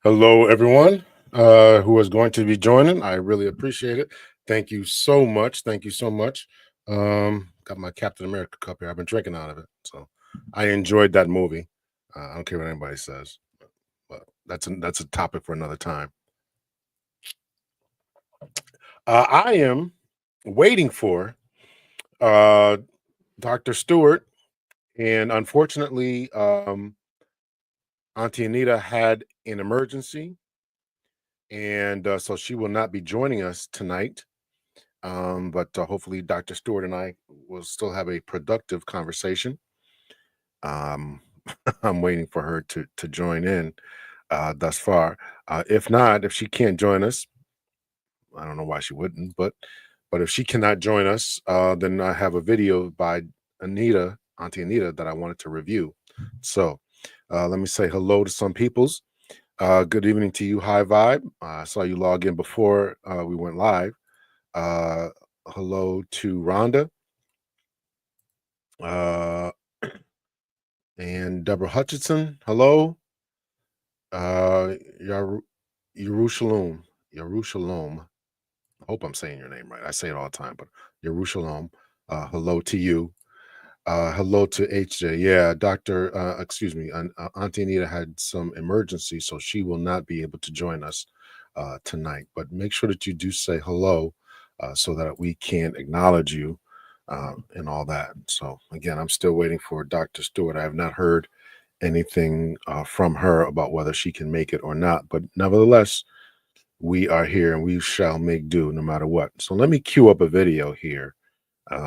Hello, everyone who is going to be joining. I really appreciate it. Thank you so much. Thank you so much. Got my Captain America cup here. I've been drinking out of it, so I enjoyed that movie. I don't care what anybody says, but that's a topic for another time. I am waiting for uh, Dr. Stewart, and unfortunately, Auntie Anita had an emergency, and so she will not be joining us tonight. But hopefully, Dr. Stewart and I will still have a productive conversation. Um, I'm waiting for her to join in thus far. If not, if she can't join us, I don't know why she wouldn't, but if she cannot join us, then I have a video by Anita, Auntie Anita, that I wanted to review. So let me say hello to some peoples. Good evening to you, High Vibe. I saw you log in before we went live. Uh, Hello to Rhonda uh, and Deborah Hutchinson. Hello, Yar- Yerushalayim. Yerushalayim. I hope I'm saying your name right. I say it all the time, but Yerushalayim. Hello to you. Hello to HJ. Yeah, Doctor. Excuse me. Auntie Anita had some emergency, so she will not be able to join us tonight. But make sure that you do say hello, so that we can acknowledge you and all that. So again, I'm still waiting for Dr. Stewart. I have not heard anything from her about whether she can make it or not. But nevertheless, we are here and we shall make do no matter what. So let me cue up a video here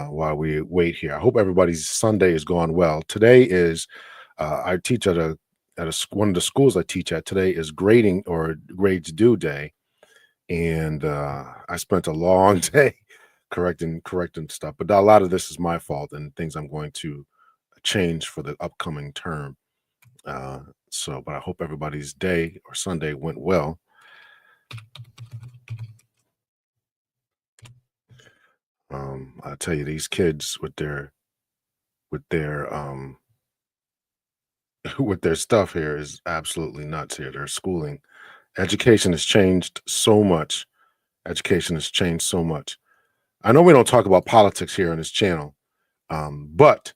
while we wait here. I hope everybody's Sunday is going well. Today is I teach one of the schools I teach at. Today is grading or grades due day, and I spent a long day correcting stuff. But a lot of this is my fault and things I'm going to change for the upcoming term. But I hope everybody's day or Sunday went well. I tell you, these kids with their with their stuff here is absolutely nuts here. Their schooling, education has changed so much. Education has changed so much. I know we don't talk about politics here on this channel, but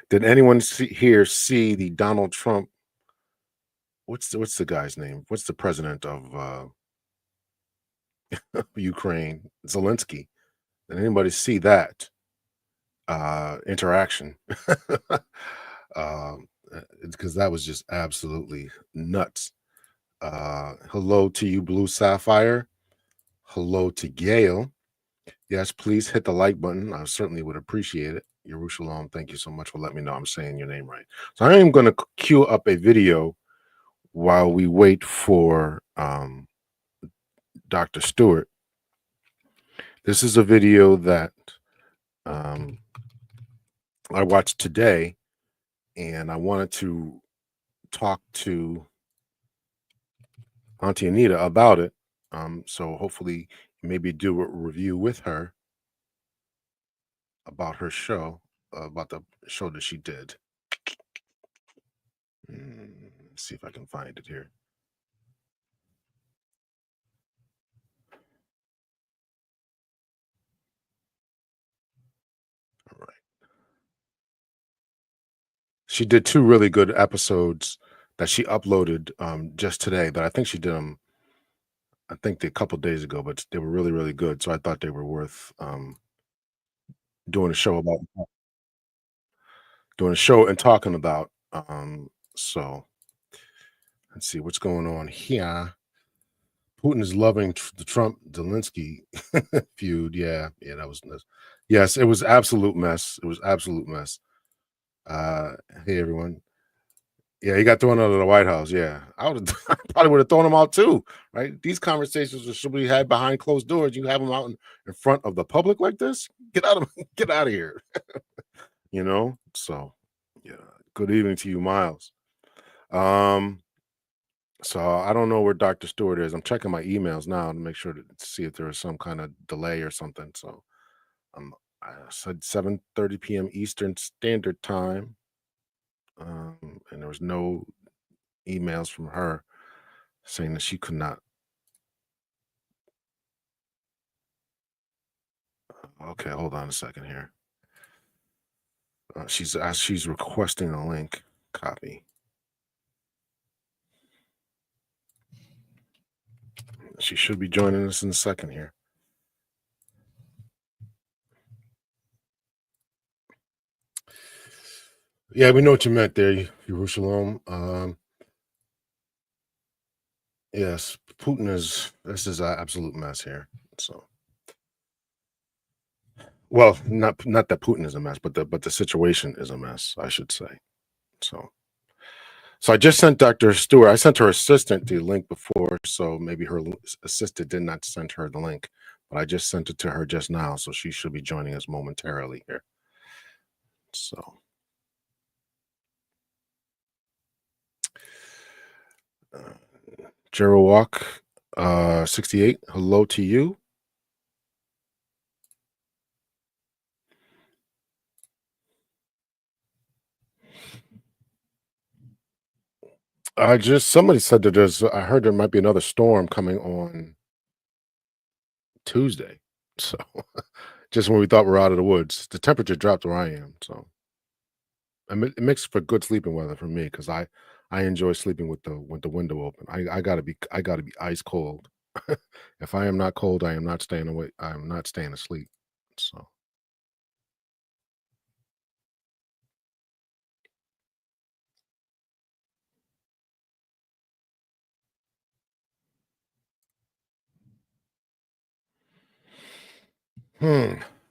did anyone here see the Donald Trump? What's the guy's name? What's the president of Ukraine? Zelensky. Did anybody see that interaction? um, because that was just absolutely nuts. Hello to you, Blue Sapphire. Hello to Gail. Yes, please hit the like button. I certainly would appreciate it. Yerushalayim, thank you so much for letting me know I'm saying your name right. So I am going to queue up a video while we wait for Dr. Stewart. This is a video that um, I watched today, and I wanted to talk to Auntie Anita about it. So hopefully, maybe do a review with her about her show, about the show that she did. Let's see if I can find it here. All right. She did two really good episodes that she uploaded just today, but I think she did them. I think a couple days ago, but they were really, really good. So I thought they were worth doing a show about, doing a show and talking about. So let's see what's going on here. Putin is loving the Trump Zelensky feud. Yeah, that was nuts. Yes, it was absolute mess. It was absolute mess. Uh, hey everyone. Yeah, he got thrown out of the White House. Yeah, I would probably would have thrown him out too. Right? These conversations should be had behind closed doors. You have them out in front of the public like this. Get out of get out of here. So yeah. Good evening to you, Miles. Um, so I don't know where Dr. Stewart is. I'm checking my emails now to make sure to see if there is some kind of delay or something. So I said 7:30 p.m. Eastern Standard Time. And there was no emails from her. saying that she could not. Okay, hold on a second here. She's requesting a link. Copy. She should be joining us in a second here. Yeah, we know what you meant there, Jerusalem. Yes, this is an absolute mess here. So, well, not that Putin is a mess, but the situation is a mess, I should say. So I just sent Dr. Stewart. I sent her assistant the link before, so maybe her assistant did not send her the link, but I just sent it to her just now, so she should be joining us momentarily here. So, Gerald Walk, 68. Hello to you. Somebody said that I heard there might be another storm coming on Tuesday. So just when we thought we were out of the woods, the temperature dropped where I am. So it makes for good sleeping weather for me because I enjoy sleeping with the window open. I gotta be ice cold. If I am not cold, I am not staying awake. I am not staying asleep. So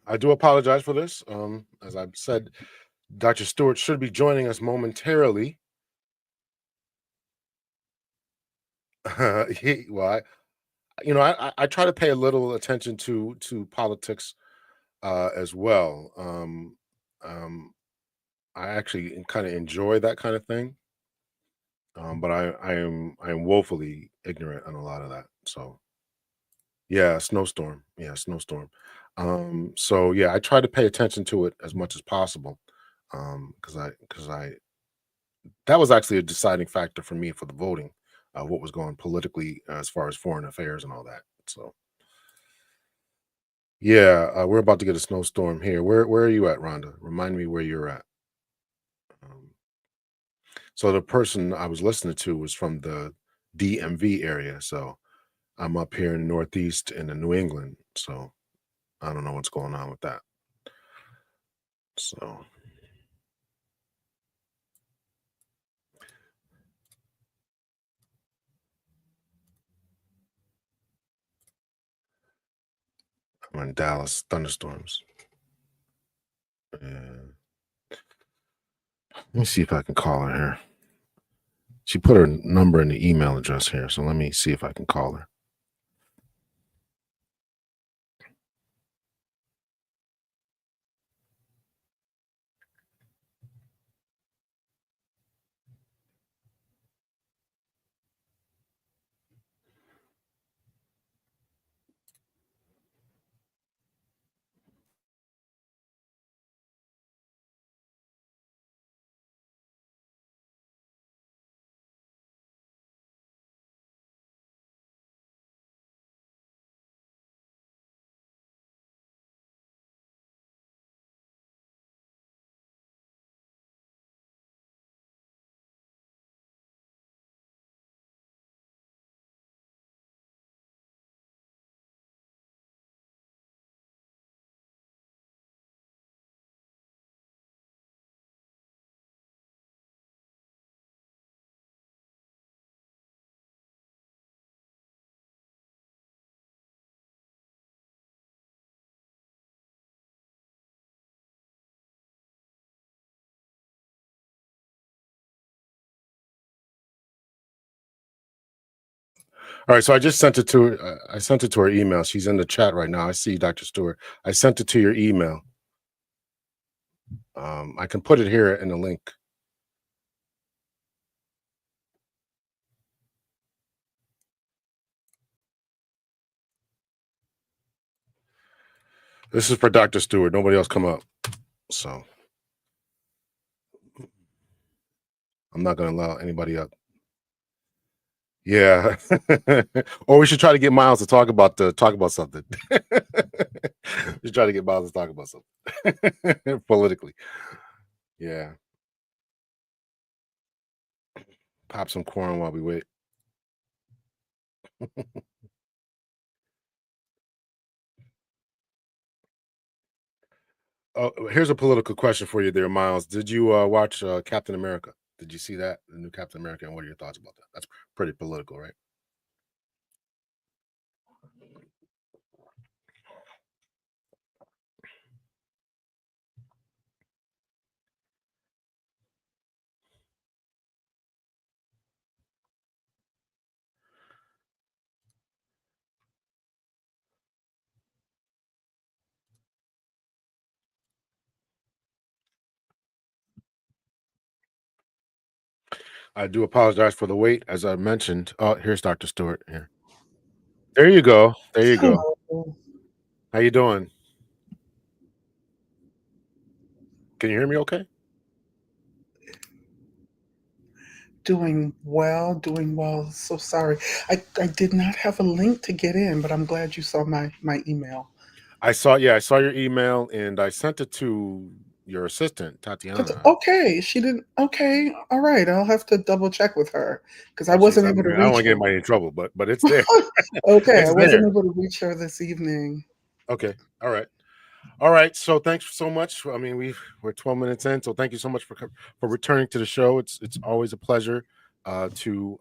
I do apologize for this. As I've said, Dr. Stewart should be joining us momentarily. Well, I try to pay a little attention to politics as well. I actually kind of enjoy that kind of thing, but I am woefully ignorant on a lot of that. So yeah, snowstorm. Yeah, snowstorm. So yeah, I try to pay attention to it as much as possible, because I that was actually a deciding factor for me for the voting, what was going politically as far as foreign affairs and all that. So yeah, we're about to get a snowstorm here. Where are you at, Rhonda? Remind me where you're at. Um, so the person I was listening to was from the DMV area. So I'm up here in the Northeast in the New England. So I don't know what's going on with that. So I'm in Dallas, thunderstorms. Yeah. Let me see if I can call her here. She put her number in the email address here. So let me see if I can call her. All right, so I just sent it to her. I sent it to her email. She's in the chat right now. I see Dr. Stewart. I sent it to your email. I can put it here in the link. This is for Dr. Stewart. Nobody else come up. So I'm not going to allow anybody up. Yeah. Or we should try to get Miles to talk about something. We should try to get Miles to talk about something politically. Yeah. Pop some corn while we wait. Oh, here's a political question for you there, Miles. Did you watch Captain America? Did you see that? The new Captain America, and what are your thoughts about that? That's pretty political, right? I do apologize for the wait, as I mentioned. Oh, here's Dr. Stewart. Here. There you go. There you go. Hello. How you doing? Can you hear me okay? Doing well, doing well. So sorry. I did not have a link to get in, but I'm glad you saw my email. I saw your email and I sent it to your assistant, Tatiana. Okay, she didn't. Okay, all right. I'll have to double check with her because I Oh, she's wasn't I able to mean, I don't reach want to get her. anybody in trouble, but it's there. Okay, I It's wasn't there. able to reach her this evening. Okay. All right. All right. So thanks so much. I mean, we're 12 minutes in, so thank you so much for returning to the show. It's always a pleasure to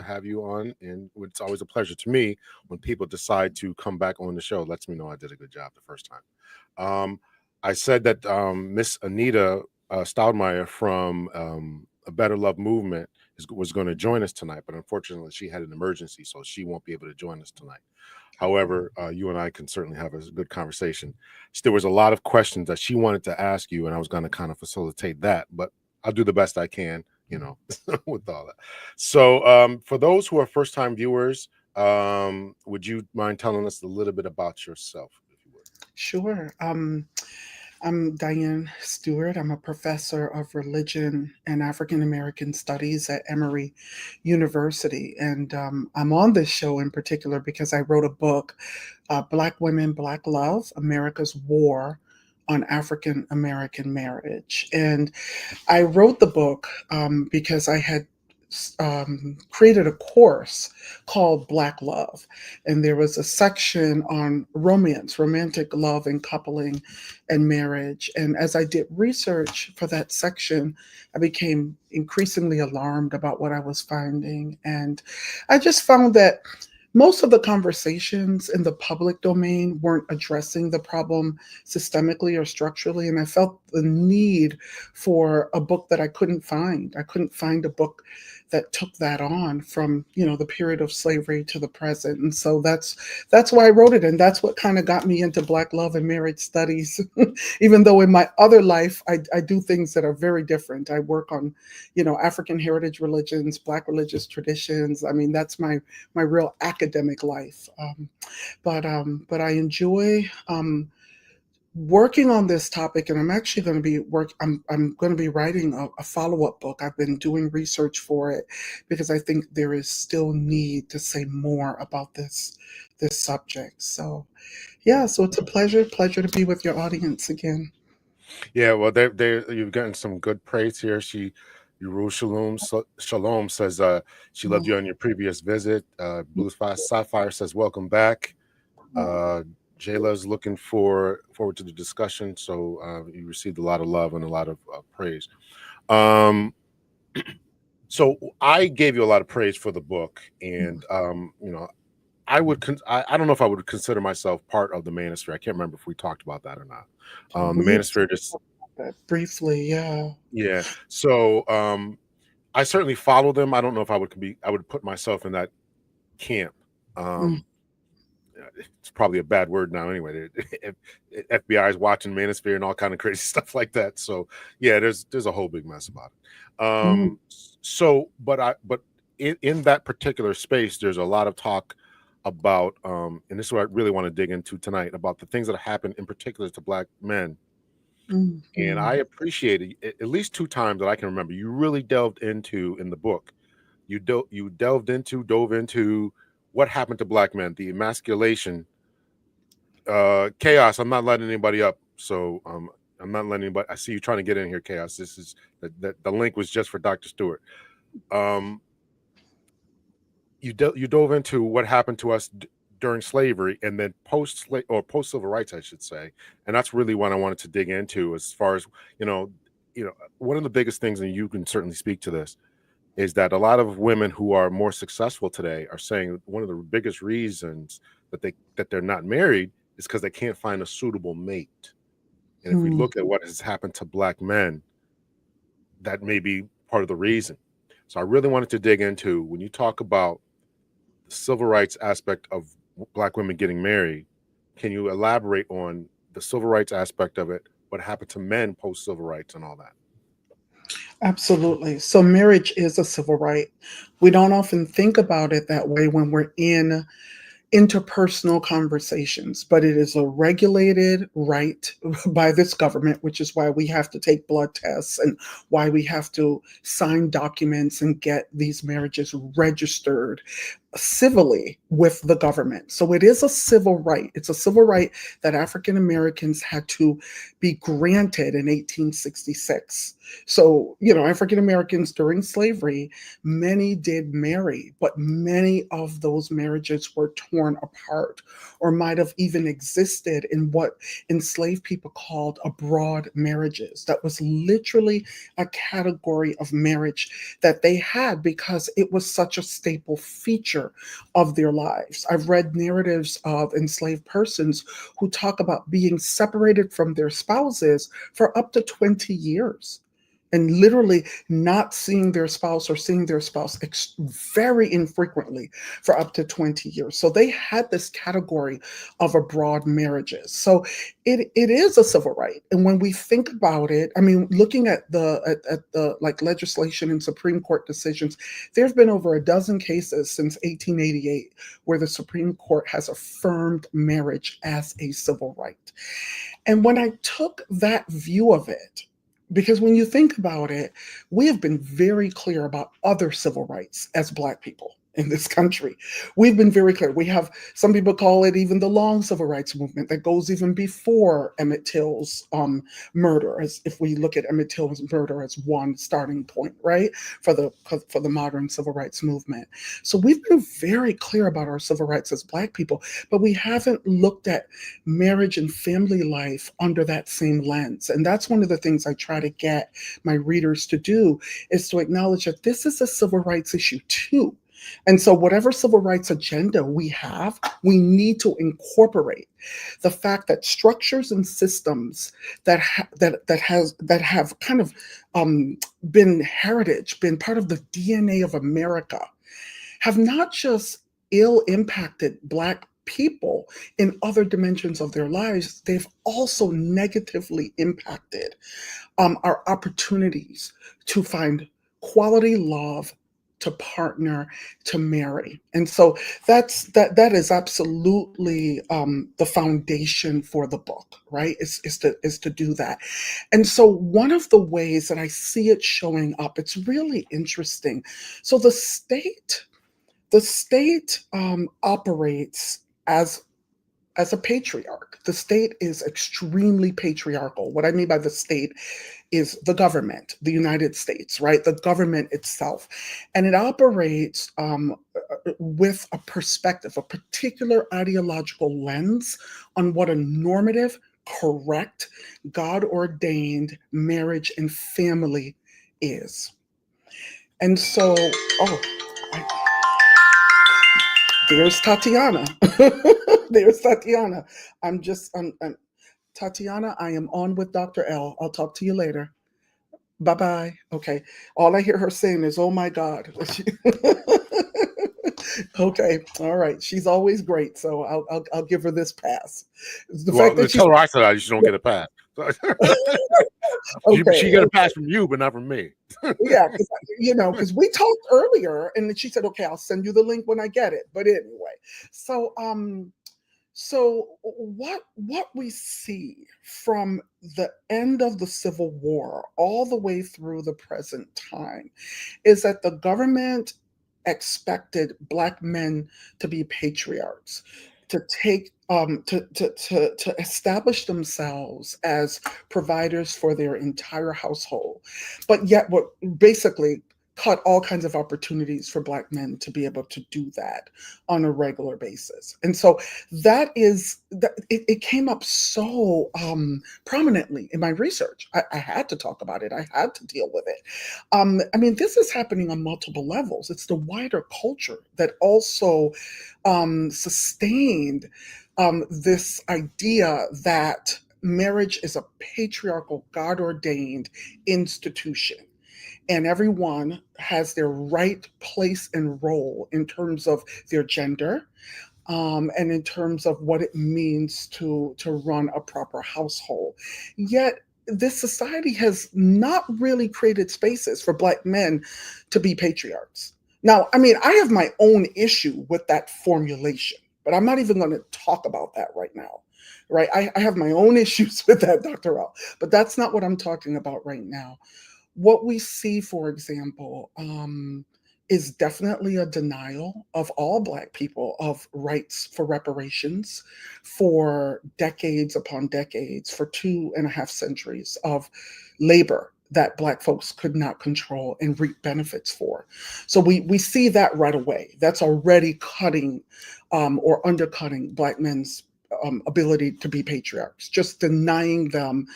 have you on, and it's always a pleasure to me when people decide to come back on the show. It lets me know I did a good job the first time. Um, I said that Miss Anita Stoudmire from A Better Love Movement was going to join us tonight, but unfortunately, she had an emergency, so she won't be able to join us tonight. However, you and I can certainly have a good conversation. There was a lot of questions that she wanted to ask you, and I was going to kind of facilitate that, but I'll do the best I can, with all that. So, for those who are first time viewers, would you mind telling us a little bit about yourself, if you would? Sure. I'm Dianne Stewart. I'm a professor of religion and African American studies at Emory University. And I'm on this show in particular because I wrote a book, Black Women, Black Love America's War on African American Marriage. And I wrote the book because I had created a course called Black Love. And there was a section on romance, romantic love and coupling and marriage. And as I did research for that section, I became increasingly alarmed about what I was finding. And I just found that most of the conversations in the public domain weren't addressing the problem systemically or structurally. And I felt the need for a book that I couldn't find. I couldn't find a book that took that on from, the period of slavery to the present. And so that's why I wrote it. And that's what kind of got me into Black love and marriage studies. Even though in my other life I do things that are very different. I work on, African heritage religions, Black religious traditions. I mean, that's my real academic life. But I enjoy working on this topic, and I'm actually going to be I'm going to be writing a follow up book. I've been doing research for it because I think there is still need to say more about this subject. So yeah, so it's a pleasure to be with your audience again. Yeah, well, they you've gotten some good praise here. Shalom says she loved Oh, you on your previous visit. Sapphire says welcome back. oh, Jayla's looking forward to the discussion. So you received a lot of love and a lot of praise. Um, so I gave you a lot of praise for the book, and I don't know if I would consider myself part of the manosphere. I can't remember if we talked about that or not. The we manosphere just that briefly, yeah. Yeah. So I certainly follow them. I don't know if I would put myself in that camp. Mm, Um it's probably a bad word now anyway. FBI is watching Manosphere and all kind of crazy stuff like that. So yeah, there's a whole big mess about it. mm, But in that particular space, there's a lot of talk about and this is what I really want to dig into tonight, about the things that happen in particular to Black men. mm, And mm, I appreciated at least two times that I can remember you really delved into in the book you dove into what happened to black men, the emasculation, chaos. I'm not letting anybody up, so I'm not letting anybody. I see you trying to get in here, chaos. This is the link was just for Dr. Stewart. Um, you dove into what happened to us during slavery and then post civil rights, I should say, and that's really what I wanted to dig into as far as you know. One of the biggest things, and you can certainly speak to this, is that a lot of women who are more successful today are saying one of the biggest reasons that they're not married is because they can't find a suitable mate. And if we Hmm. look at what has happened to black men, that may be part of the reason. So I really wanted to dig into when you talk about the civil rights aspect of black women getting married, can you elaborate on the civil rights aspect of it, what happened to men post civil rights and all that? Absolutely. So marriage is a civil right. We don't often think about it that way when we're in interpersonal conversations, but it is a regulated right by this government, which is why we have to take blood tests and why we have to sign documents and get these marriages registered civilly with the government. So it is a civil right. It's a civil right that African Americans had to be granted in 1866. So, African Americans during slavery, many did marry, but many of those marriages were torn apart or might have even existed in what enslaved people called abroad marriages. That was literally a category of marriage that they had because it was such a staple feature of their lives. I've read narratives of enslaved persons who talk about being separated from their spouses for up to 20 years and literally not seeing their spouse or seeing their spouse very infrequently for up to 20 years. So they had this category of abroad marriages. So it is a civil right. And when we think about it, I mean, looking at the like legislation and Supreme Court decisions, there have been over a dozen cases since 1888 where the Supreme Court has affirmed marriage as a civil right. And when I took that view of it, because when you think about it, we have been very clear about other civil rights as Black people in this country. We've been very clear. We have, some people call it even the long civil rights movement that goes even before Emmett Till's murder, as if we look at Emmett Till's murder as one starting point, right, for the modern civil rights movement. So we've been very clear about our civil rights as Black people, but we haven't looked at marriage and family life under that same lens. And that's one of the things I try to get my readers to do, is to acknowledge that this is a civil rights issue too. And so, whatever civil rights agenda we have, we need to incorporate the fact that structures and systems that have kind of been heritage, been part of the DNA of America, have not just ill impacted Black people in other dimensions of their lives, they've also negatively impacted our opportunities to find quality love, to partner, to marry. And so that is absolutely the foundation for the book, right? Is to do that. And so one of the ways that I see it showing up, it's really interesting. So the state operates as a patriarch. The state is extremely patriarchal. What I mean by the state is the government, the United States, right? The government itself. And it operates with a perspective, a particular ideological lens on what a normative, correct, God ordained marriage and family is. And so, oh, there's Tatiana. There's Tatiana. I'm Tatiana, I am on with Dr. L. I'll talk to you later. Bye bye. Okay. All I hear her saying is, oh my God. Okay. All right. She's always great. So I'll give her this pass. The fact Well, that she's tell her I said I just don't get a pass. She okay. get a pass from you, but not from me. Yeah, because we talked earlier, and then she said, "Okay, I'll send you the link when I get it." But anyway, so what we see from the end of the Civil War all the way through the present time is that the government expected Black men to be patriarchs, to take to establish themselves as providers for their entire household, but yet what basically cut all kinds of opportunities for Black men to be able to do that on a regular basis. And so that is that it came up so prominently in my research. I had to talk about it. I had to deal with it. I mean, this is happening on multiple levels. It's the wider culture that also sustained this idea that marriage is a patriarchal, God ordained institution. And everyone has their right place and role in terms of their gender, and in terms of what it means to run a proper household. Yet this society has not really created spaces for Black men to be patriarchs. Now, I mean, I have my own issue with that formulation, but I'm not even going to talk about that right now. Right? I have my own issues with that, Dr. L, but that's not what I'm talking about right now. What we see, for example, is definitely a denial of all Black people of rights for reparations for decades upon decades, for 2.5 centuries of labor that Black folks could not control and reap benefits for. So we see that right away. That's already cutting or undercutting Black men's ability to be patriarchs, just denying them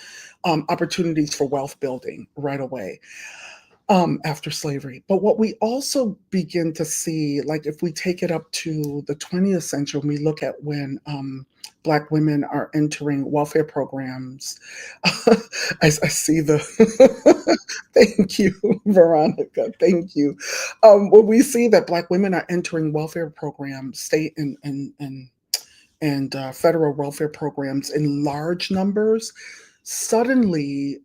opportunities for wealth building right away after slavery. But what we also begin to see, like if we take it up to the 20th century, when we look at when Black women are entering welfare programs, I see the, thank you, Veronica, thank you. When we see that Black women are entering welfare programs, state and federal welfare programs in large numbers, suddenly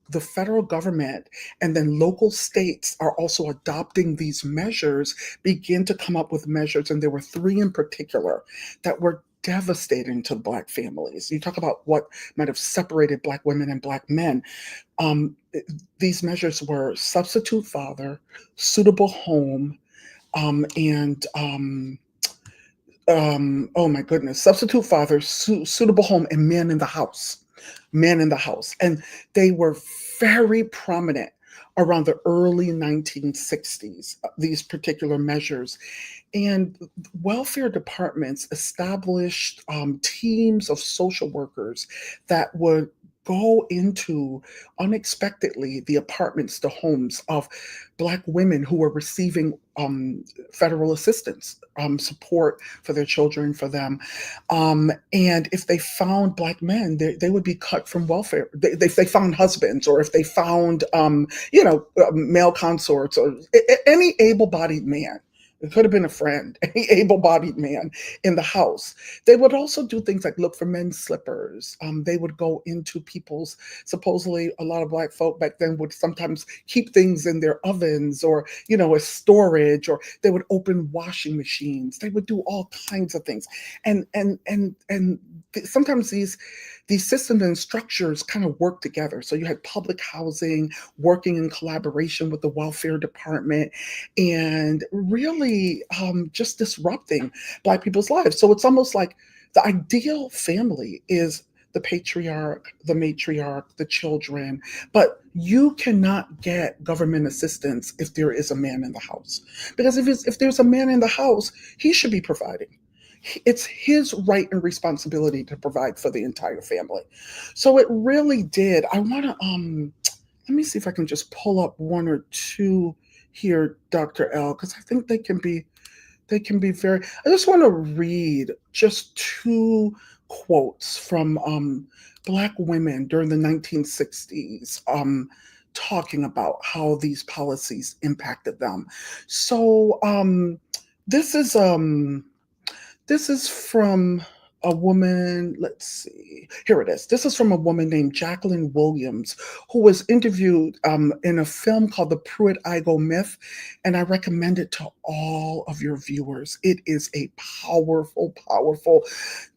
the federal government and then local states are also adopting these measures, begin to come up with measures. And there were three in particular that were devastating to Black families. You talk about what might have separated Black women and Black men. Um, these measures were substitute father, suitable home, and oh my goodness, substitute father, suitable home, and man in the house. Man in the house. And they were very prominent around the early 1960s, these particular measures. And welfare departments established teams of social workers that would go into unexpectedly the apartments, the homes of Black women who were receiving federal assistance, support for their children, for them. And if they found Black men, they would be cut from welfare. If they found husbands, or if they found, male consorts, or any able bodied man. It could have been a friend, any able bodied man in the house. They would also do things like look for men's slippers. They would go into people's, supposedly, a lot of Black folk back then would sometimes keep things in their ovens, or, as storage, or they would open washing machines. They would do all kinds of things. And sometimes these systems and structures kind of work together. So you had public housing working in collaboration with the welfare department, and really just disrupting Black people's lives. So it's almost like the ideal family is the patriarch, the matriarch, the children, but you cannot get government assistance if there is a man in the house. Because if there's a man in the house, he should be providing. It's his right and responsibility to provide for the entire family. So it really did. I want to let me see if I can just pull up one or two here, Dr. L, because I think they can be very. I just want to read just two quotes from Black women during the 1960s, talking about how these policies impacted them. So this is um, this is from a woman, let's see, here it is. This is from a woman named Jacqueline Williams, who was interviewed in a film called The Pruitt-Igoe Myth, and I recommend it to all of your viewers. It is a powerful, powerful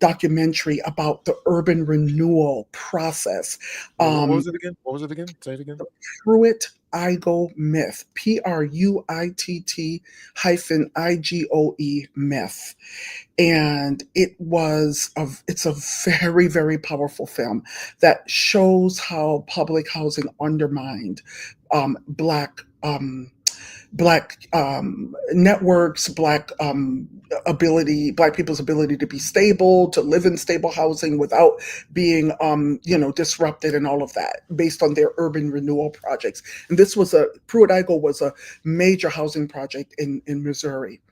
documentary about the urban renewal process. What Um, was it again? What was it again? Say it again. Pruitt Pruitt-Igoe myth, Pruitt-Igoe myth. And it's a very, very powerful film that shows how public housing undermined black networks, black people's ability to be stable, to live in stable housing without being, disrupted, and all of that, based on their urban renewal projects. And Pruitt-Igoe was a major housing project in Missouri.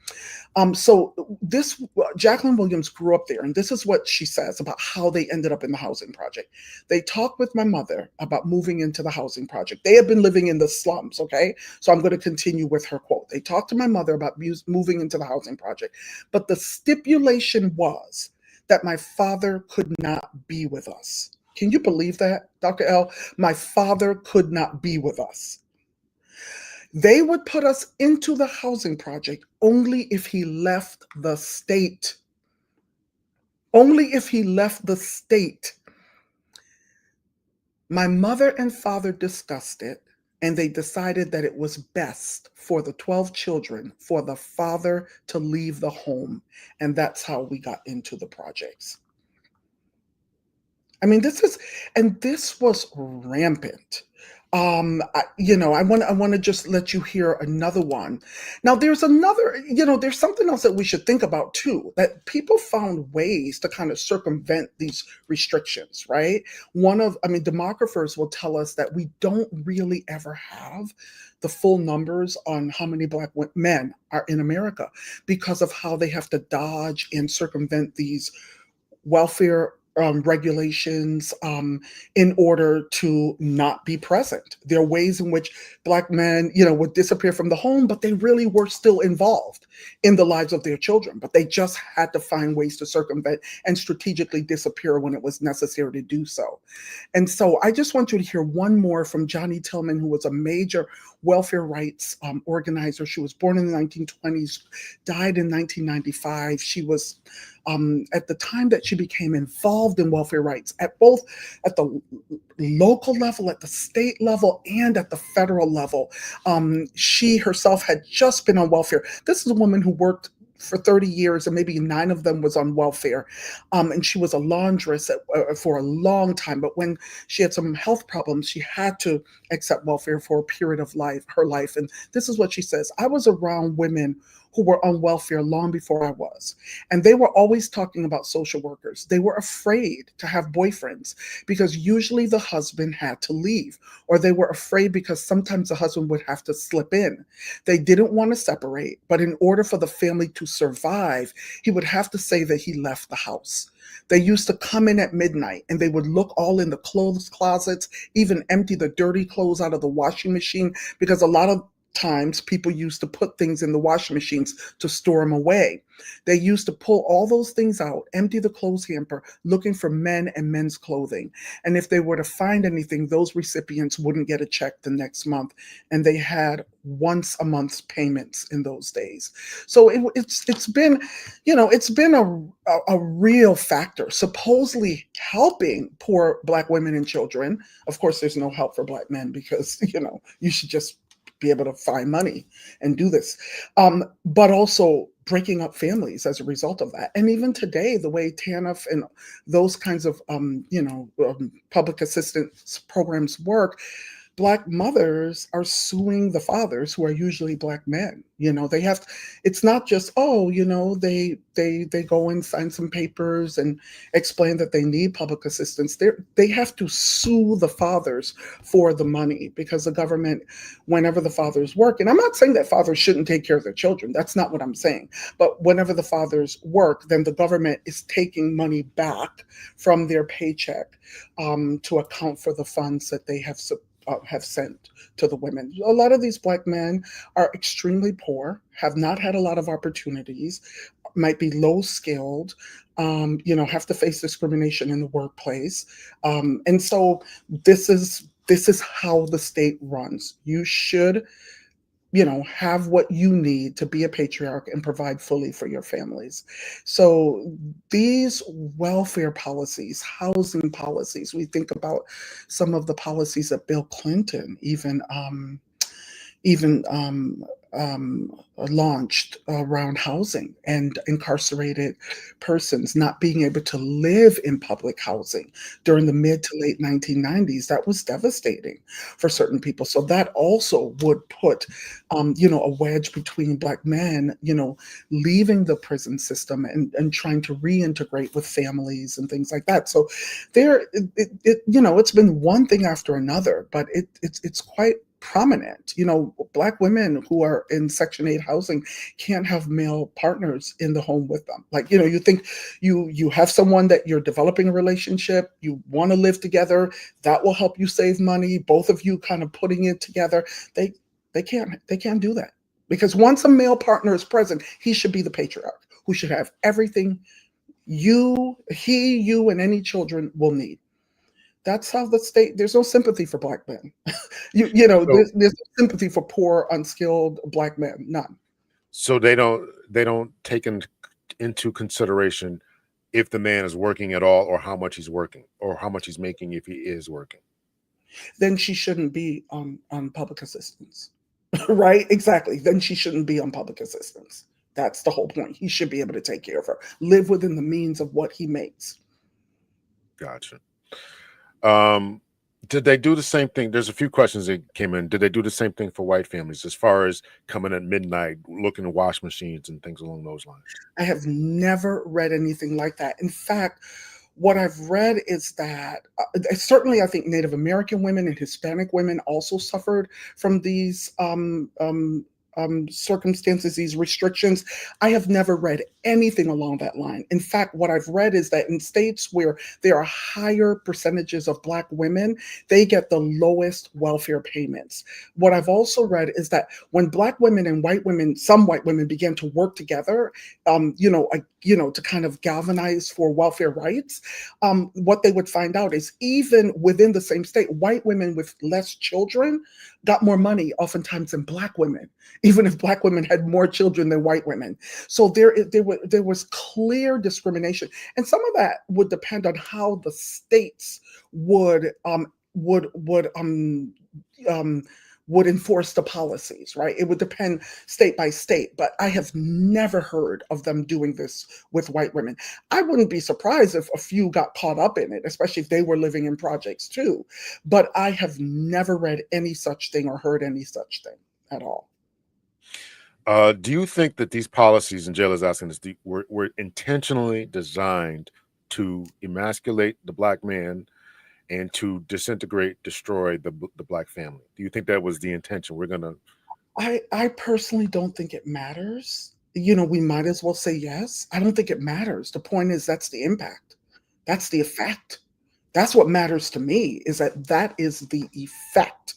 So this Jacqueline Williams grew up there, and this is what she says about how they ended up in the housing project. They talked with my mother about moving into the housing project. They had been living in the slums, okay? So I'm going to continue with her quote. They talked to my mother about moving into the housing project, but the stipulation was that my father could not be with us. Can you believe that, Dr. L? My father could not be with us. They would put us into the housing project only if he left the state. Only if he left the state. My mother and father discussed it, and they decided that it was best for the 12 children for the father to leave the home. And that's how we got into the projects. I mean, this was rampant. I want to just let you hear another one. Now, there's something else that we should think about too, that people found ways to kind of circumvent these restrictions, right? Demographers will tell us that we don't really ever have the full numbers on how many black men are in America because of how they have to dodge and circumvent these welfare regulations in order to not be present. There are ways in which black men, would disappear from the home, but they really were still involved in the lives of their children. But they just had to find ways to circumvent and strategically disappear when it was necessary to do so. And so I just want you to hear one more from Johnny Tillman, who was a major welfare rights organizer. She was born in the 1920s, died in 1995. She was at the time that she became involved in welfare rights at the local level, at the state level, and at the federal level. She herself had just been on welfare. This is a woman who worked for 30 years, and maybe 9 of them was on welfare. And she was a laundress for a long time. But when she had some health problems, she had to accept welfare for a period of her life. And this is what she says: I was around women who were on welfare long before I was. And they were always talking about social workers. They were afraid to have boyfriends because usually the husband had to leave, or they were afraid because sometimes the husband would have to slip in. They didn't want to separate, but in order for the family to survive, he would have to say that he left the house. They used to come in at midnight and they would look all in the clothes closets, even empty the dirty clothes out of the washing machine, because a lot of times people used to put things in the washing machines to store them away. They used to pull all those things out, empty the clothes hamper, looking for men and men's clothing. And if they were to find anything, those recipients wouldn't get a check the next month. And they had once a month's payments in those days. So it's been, it's been a real factor, supposedly helping poor black women and children. Of course, there's no help for black men because, you should just be able to find money and do this, but also breaking up families as a result of that. And even today, the way TANF and those kinds of public assistance programs work, Black mothers are suing the fathers, who are usually Black men. It's not just, they go and sign some papers and explain that they need public assistance. They have to sue the fathers for the money, because the government, whenever the fathers work, and I'm not saying that fathers shouldn't take care of their children, that's not what I'm saying, but whenever the fathers work, then the government is taking money back from their paycheck to account for the funds that they have sent to the women. A lot of these Black men are extremely poor, have not had a lot of opportunities, might be low skilled, have to face discrimination in the workplace. And so this is how the state runs. You should have what you need to be a patriarch and provide fully for your families. So these welfare policies, housing policies, we think about some of the policies that Bill Clinton even launched around housing and incarcerated persons not being able to live in public housing during the mid to late 1990s. That was devastating for certain people. So that also would put, a wedge between Black men, leaving the prison system and trying to reintegrate with families and things like that. So it's been one thing after another, but it's quite prominent. Black women who are in Section 8 housing can't have male partners in the home with them. Like, you think you have someone that you're developing a relationship, you want to live together, that will help you save money, both of you kind of putting it together. They can't do that. Because once a male partner is present, he should be the patriarch who should have everything you and any children will need. That's how the state. There's no sympathy for Black men. So There's no sympathy for poor, unskilled Black men. None. so they don't take into consideration if the man is working at all, or how much he's working, or how much he's making if he is working. Then she shouldn't be on public assistance, right? Exactly. Then she shouldn't be on public assistance. That's the whole point. He should be able to take care of her, live within the means of what he makes. Gotcha. Um, did they do the same thing? There's a few questions that came in. Did they do the same thing for white families, as far as coming at midnight, looking at wash machines and things along those lines? I have never read anything like that. In fact, what I've read is that certainly I think Native American women and Hispanic women also suffered from these circumstances, these restrictions. I have never read anything along that line. In fact, what I've read is that in states where there are higher percentages of Black women, they get the lowest welfare payments. What I've also read is that when Black women and white women, some white women began to work together, to kind of galvanize for welfare rights, what they would find out is even within the same state, white women with less children got more money oftentimes than Black women, even if Black women had more children than white women. So there was clear discrimination, and some of that would depend on how the states would um, would would um, um, would enforce the policies, right? It would depend state by state, but I have never heard of them doing this with white women. I wouldn't be surprised if a few got caught up in it, especially if they were living in projects too. But I have never read any such thing or heard any such thing at all. Do you think that these policies, and Jail is asking this, were intentionally designed to emasculate the Black man and to disintegrate, destroy the Black family? Do you think that was the intention? We're gonna. I personally don't think it matters. We might as well say yes. I don't think it matters. The point is that's the impact. That's the effect. That's what matters to me, is that is the effect.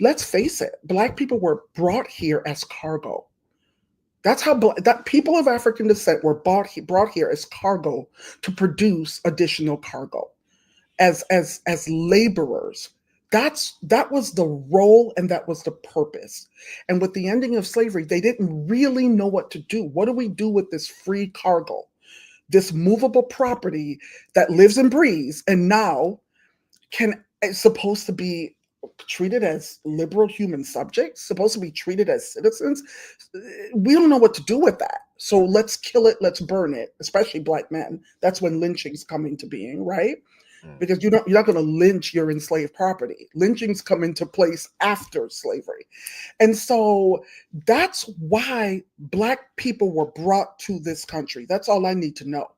Let's face it, Black people were brought here as cargo. That's how that people of African descent were brought here as cargo to produce additional cargo as laborers. That was the role and that was the purpose. And with the ending of slavery, they didn't really know what to do. What do we do with this free cargo, this movable property that lives and breathes, and now can is supposed to be treated as liberal human subjects, supposed to be treated as citizens? We don't know what to do with that. So let's kill it, let's burn it, especially Black men. That's when lynchings come into being, right? Mm. Because you're not going to lynch your enslaved property. Lynchings come into place after slavery. And so that's why Black people were brought to this country. That's all I need to know.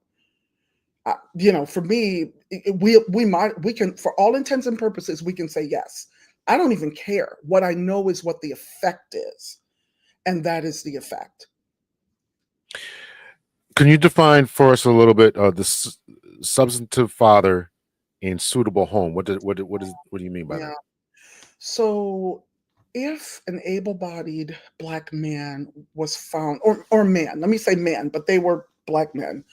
For me, we can, for all intents and purposes, we can say yes. I don't even care. What I know is what the effect is, and that is the effect. Can you define for us a little bit substantive father in suitable home? What do you mean by Yeah. that? So if an able-bodied Black man was found, or man, let me say man, but they were Black men,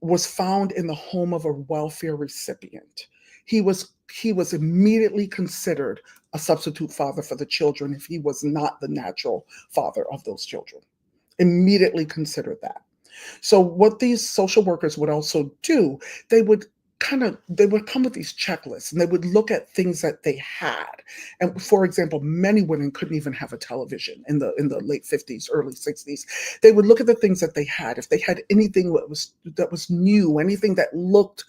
was found in the home of a welfare recipient, he was immediately considered a substitute father for the children if he was not the natural father of those children. Immediately considered that. So what these social workers would also do, they would they would come with these checklists and they would look at things that they had. And for example, many women couldn't even have a television in the late 50s, early 60s. They would look at the things that they had. If they had anything that was new, anything that looked,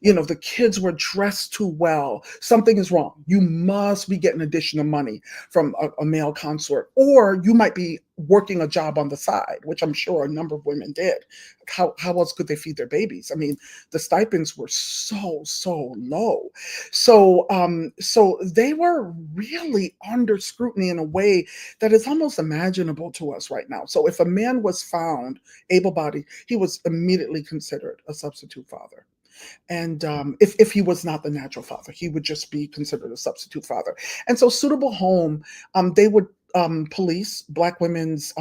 the kids were dressed too well, something is wrong. You must be getting additional money from a male consort, or you might be working a job on the side, which I'm sure a number of women did. How else could they feed their babies? I mean, the stipends were so low. So they were really under scrutiny in a way that is almost imaginable to us right now. So if a man was found able-bodied, he was immediately considered a substitute father. And if he was not the natural father, he would just be considered a substitute father. And so, suitable home, they would police Black women's,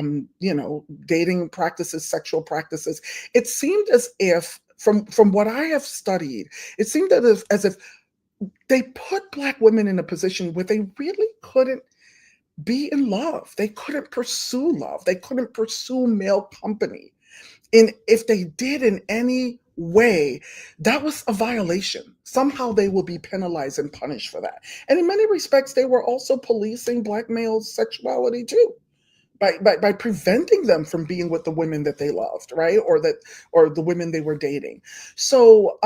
dating practices, sexual practices. It seemed as if, from what I have studied, it seemed as if they put Black women in a position where they really couldn't be in love. They couldn't pursue love. They couldn't pursue male company. And if they did in any way, that was a violation. Somehow they will be penalized and punished for that. And in many respects, they were also policing Black males' sexuality too. By preventing them from being with the women that they loved, right, or the women they were dating. So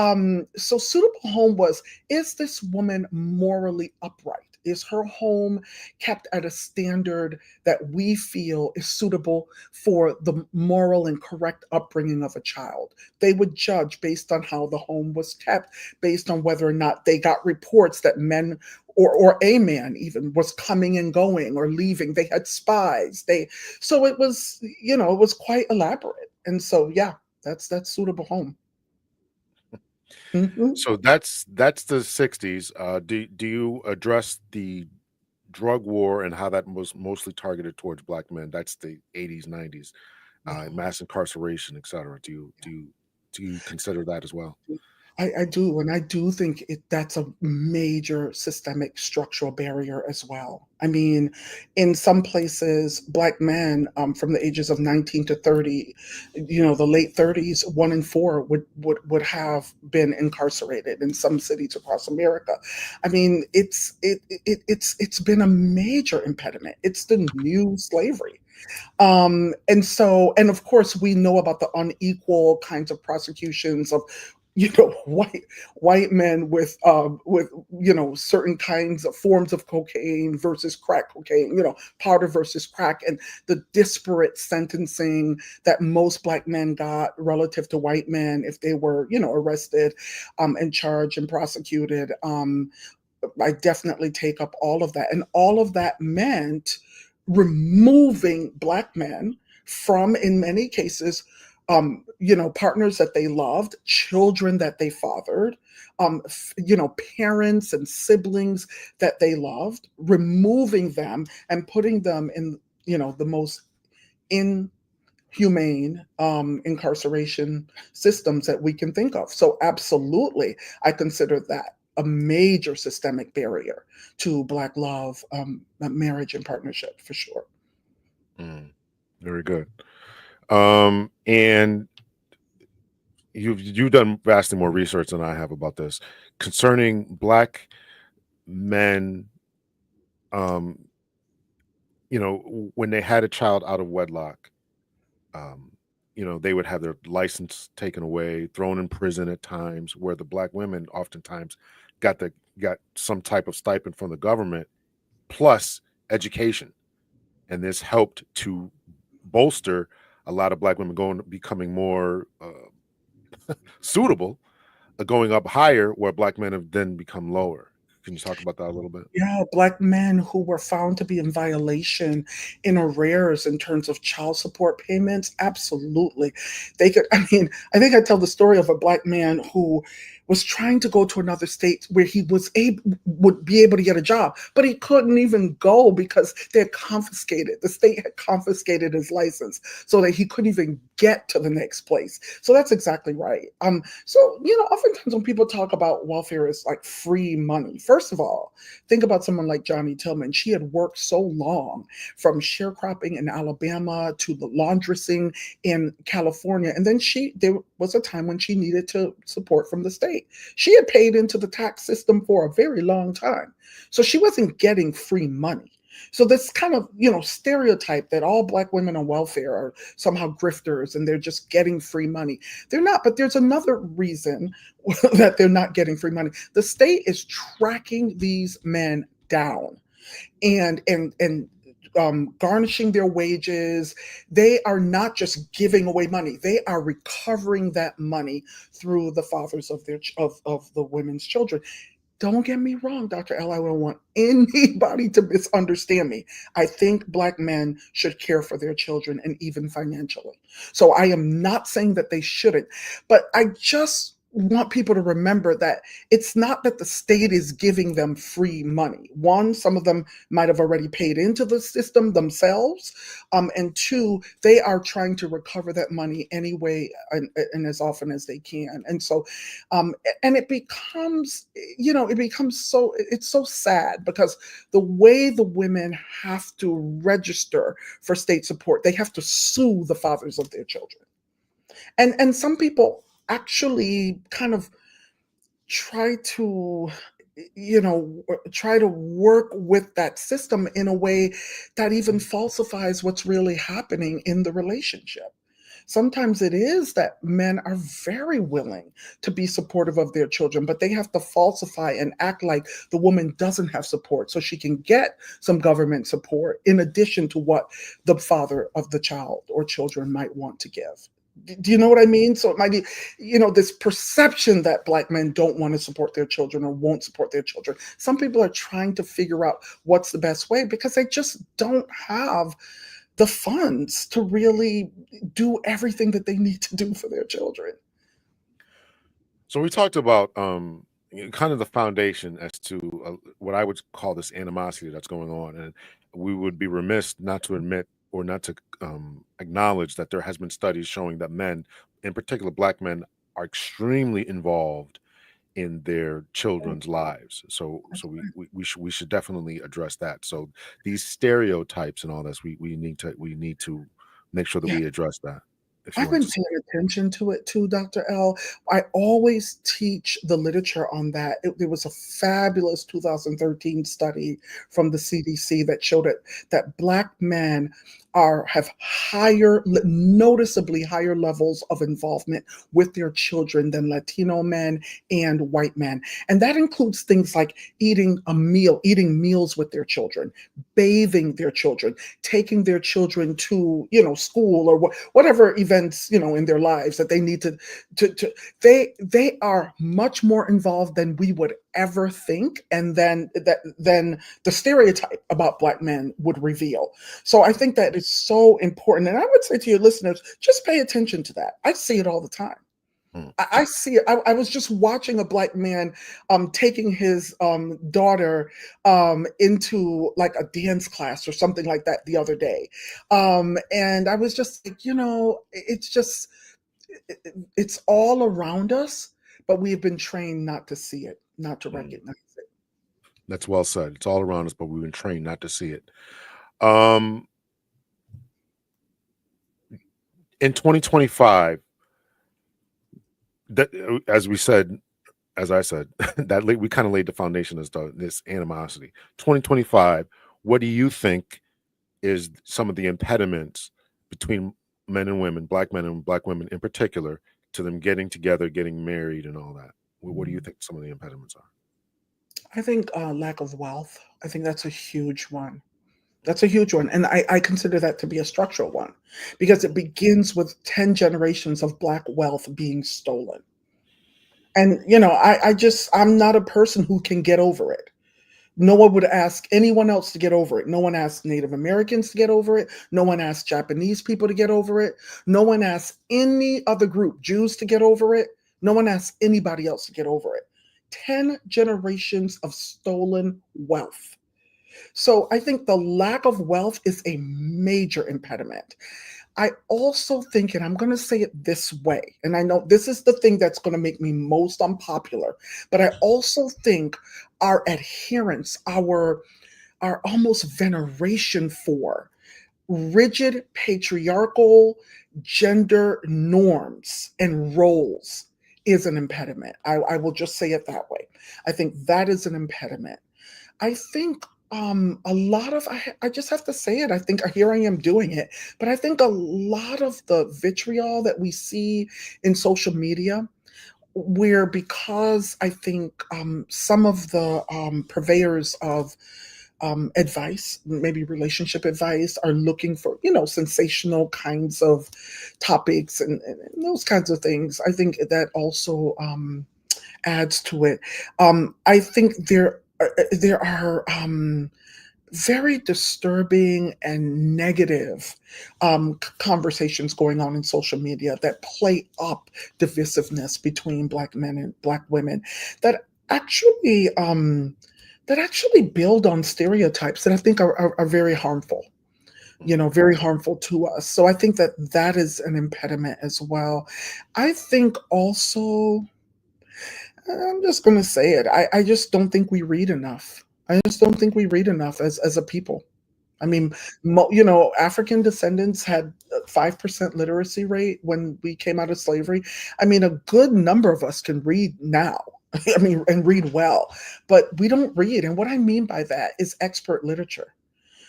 suitable home was: is this woman morally upright? Is her home kept at a standard that we feel is suitable for the moral and correct upbringing of a child? They would judge based on how the home was kept, based on whether or not they got reports that men or a man even was coming and going or leaving. They had spies. So it was quite elaborate. And so yeah, that's suitable home. Mhm. So that's the 60s. Do you address the drug war and how that was mostly targeted towards black men? That's the 80s, 90s, Yeah. mass incarceration, et cetera. Do you consider that as well? I do, and I do think that's a major systemic structural barrier as well. I mean, in some places, Black men from the ages of 19 to 30, the late 30s, 1 in 4 would have been incarcerated in some cities across America. I mean, it's been a major impediment. It's the new slavery. And of course we know about the unequal kinds of prosecutions of white men with certain kinds of forms of cocaine versus crack cocaine, powder versus crack, and the disparate sentencing that most Black men got relative to white men if they were arrested and charged and prosecuted. I definitely take up all of that. And all of that meant removing Black men from, in many cases, partners that they loved, children that they fathered, parents and siblings that they loved, removing them and putting them in, the most inhumane incarceration systems that we can think of. So, absolutely, I consider that a major systemic barrier to Black love, marriage, and partnership for sure. Mm, very good. And you've done vastly more research than I have about this concerning black men. Um, when they had a child out of wedlock, um, they would have their license taken away, thrown in prison at times, where the black women oftentimes got some type of stipend from the government plus education, and this helped to bolster a lot of black women going becoming more suitable, going up higher, where black men have then become lower. Can you talk about that a little bit? Yeah, Black men who were found to be in violation in arrears in terms of child support payments, absolutely. They could, I mean, I think I tell the story of a Black man who was trying to go to another state where he would be able to get a job, but he couldn't even go because they had confiscated. The state had confiscated his license so that he couldn't even get to the next place. So that's exactly right. So oftentimes when people talk about welfare as like free money, first of all, think about someone like Johnny Tillman. She had worked so long, from sharecropping in Alabama to the laundressing in California, and then there was a time when she needed to support from the state. She had paid into the tax system for a very long time. So she wasn't getting free money. So this kind of, stereotype that all Black women on welfare are somehow grifters and they're just getting free money. They're not, but there's another reason that they're not getting free money. The state is tracking these men down and garnishing their wages. They are not just giving away money; they are recovering that money through the fathers of of the women's children. Don't get me wrong, Dr. L. I don't want anybody to misunderstand me. I think Black men should care for their children and even financially. So I am not saying that they shouldn't, but I just want people to remember that it's not that the state is giving them free money. One, some of them might have already paid into the system themselves. And two, they are trying to recover that money anyway and as often as they can. And so, and it becomes, it's so sad because the way the women have to register for state support, they have to sue the fathers of their children. And some people actually kind of try to try to work with that system in a way that even falsifies what's really happening in the relationship. Sometimes it is that men are very willing to be supportive of their children, but they have to falsify and act like the woman doesn't have support so she can get some government support in addition to what the father of the child or children might want to give. Do you know what I mean? So it might be, this perception that Black men don't want to support their children or won't support their children. Some people are trying to figure out what's the best way because they just don't have the funds to really do everything that they need to do for their children. So we talked about kind of the foundation as to what I would call this animosity that's going on, and we would be remiss not to admit or not to acknowledge that there has been studies showing that men, in particular Black men, are extremely involved in their children's lives. So That's we should definitely address that. So these stereotypes and all this, we need to make sure that right. we address that. If you I've wanted been to say. paying attention to it too, Dr. L. I always teach the literature on that. There was a fabulous 2013 study from the CDC that showed that Black men have noticeably higher levels of involvement with their children than Latino men and white men. And that includes things like eating meals with their children, bathing their children, taking their children to, school or whatever events, in their lives that they need to they are much more involved than we would ever think, and then the stereotype about Black men would reveal. So I think that is so important. And I would say to your listeners, just pay attention to that. I see it all the time. Hmm. I see it. I was just watching a Black man taking his daughter into like a dance class or something like that the other day. And I was just like, it's all around us, but we've been trained not to see it, not to Hmm. recognize it. That's well said. It's all around us, but we've been trained not to see it. Um, in 2025, that as I said, we kind of laid the foundation as this animosity. 2025, what do you think is some of the impediments between men and women, Black men and Black women in particular, to them getting together, getting married, and all that? What do you think some of the impediments are? I think lack of wealth. I think that's a huge one. That's a huge one. And I consider that to be a structural one because it begins with 10 generations of Black wealth being stolen. And, I'm not a person who can get over it. No one would ask anyone else to get over it. No one asked Native Americans to get over it. No one asked Japanese people to get over it. No one asked any other group, Jews, to get over it. No one asks anybody else to get over it. 10 generations of stolen wealth. So I think the lack of wealth is a major impediment. I also think, and I'm going to say it this way, and I know this is the thing that's going to make me most unpopular, but I also think our adherence, our almost veneration for rigid patriarchal gender norms and roles is an impediment. I will just say it that way. I think that is an impediment. I think a lot of I just have to say it. I think here I am doing it, but I think a lot of the vitriol that we see in social media, where because I think some of the purveyors of advice, maybe relationship advice, are looking for sensational kinds of topics and those kinds of things. I think that also adds to it. I think there are very disturbing and negative conversations going on in social media that play up divisiveness between black men and black women that actually that actually build on stereotypes that I think are very harmful, Mhm. very harmful to us. So I think that that is an impediment as well. I think also, I'm just going to say it. I just don't think we read enough. I just don't think we read enough as a people. I mean, African descendants had a 5% literacy rate when we came out of slavery. I mean, a good number of us can read now. I mean, and read well, but we don't read. And what I mean by that is expert literature.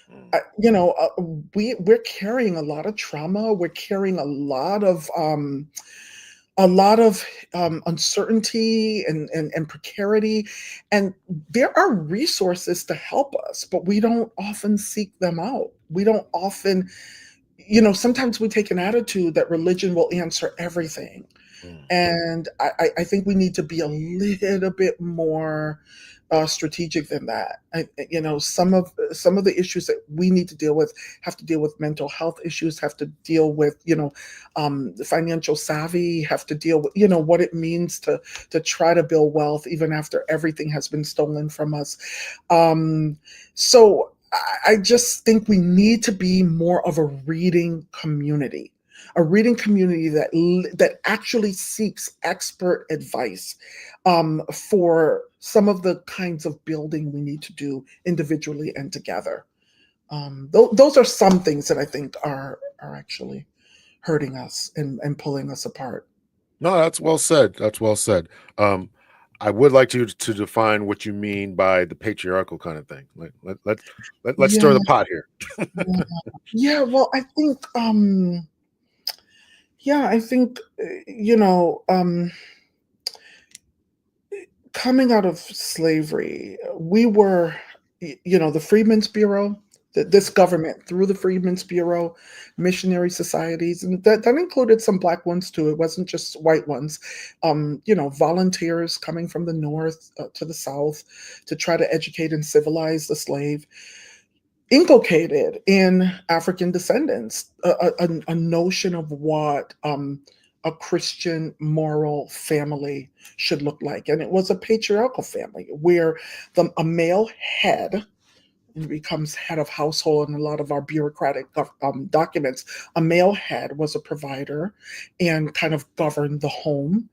Mm. We're carrying a lot of trauma. We're carrying a lot of uncertainty and precarity. And there are resources to help us, but we don't often seek them out. We don't often, sometimes we take an attitude that religion will answer everything. Mm. And I think we need to be a little bit more strategic than that. Some of the issues that we need to deal with have to deal with mental health issues, have to deal with the financial savvy, have to deal with what it means to try to build wealth even after everything has been stolen from us. So I just think we need to be more of a reading community, that actually seeks expert advice for some of the kinds of building we need to do individually and together. Those are some things that I think are actually hurting us and pulling us apart. No, that's well said. That's well said. Um, I would like you to define what you mean by the patriarchal kind of thing. Let's Yeah, stir the pot here. yeah, yeah. Well, I think coming out of slavery, we were, the Freedmen's Bureau, this government through the Freedmen's Bureau, missionary societies, and that included some black ones too. It wasn't just white ones. Volunteers coming from the north to the south to try to educate and civilize the slave, inculcated in African descendants a notion of what a Christian moral family should look like. And it was a patriarchal family where a male head becomes head of household in a lot of our bureaucratic documents. A male head was a provider and kind of governed the home,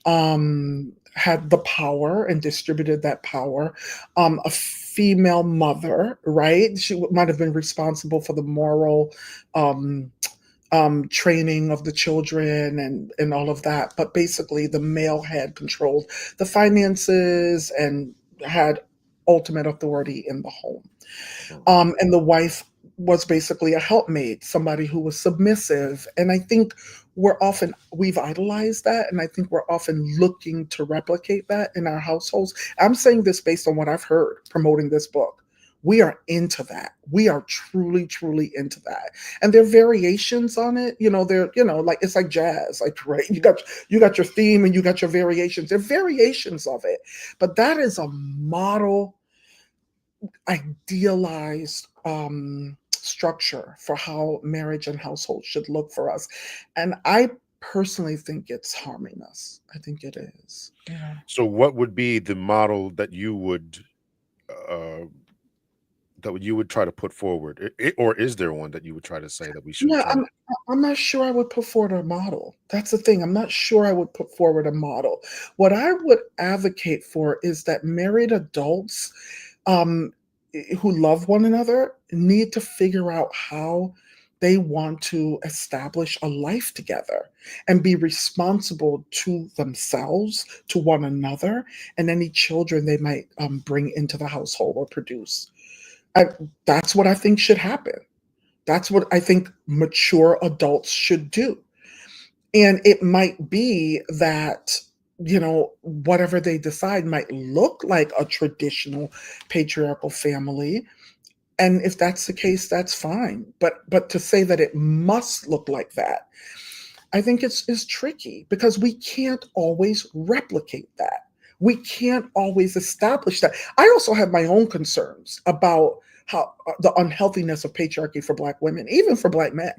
had the power and distributed that power. A female mother, right? She might have been responsible for the moral training of the children and all of that. But basically, the male had controlled the finances and had ultimate authority in the home. Mm. And the wife was basically a helpmate, somebody who was submissive. And I think we've idolized that. And I think we're often looking to replicate that in our households. I'm saying this based on what I've heard promoting this book. We are into that. We are truly, truly into that. And there are variations on it. Like it's like jazz, like right. You got your theme and you got your variations. There are variations of it. But that is a model idealized structure for how marriage and household should look for us. And I personally think it's harming us. I think it is. Yeah. So what would be the model uh, that you would try to put forward? Or is there one that you would try to say that we should Yeah, try to? I'm not sure I would put forward a model. That's the thing. I'm not sure I would put forward a model. What I would advocate for is that married adults um, who love one another need to figure out how they want to establish a life together and be responsible to themselves, to one another, and any children they might bring into the household or produce. I, that's what I think should happen. That's what I think mature adults should do. And it might be that, whatever they decide might look like a traditional patriarchal family. And if that's the case, that's fine. But to say that it must look like that, I think it's tricky because we can't always replicate that. We can't always establish that. I also have my own concerns about how the unhealthiness of patriarchy for Black women, even for Black men.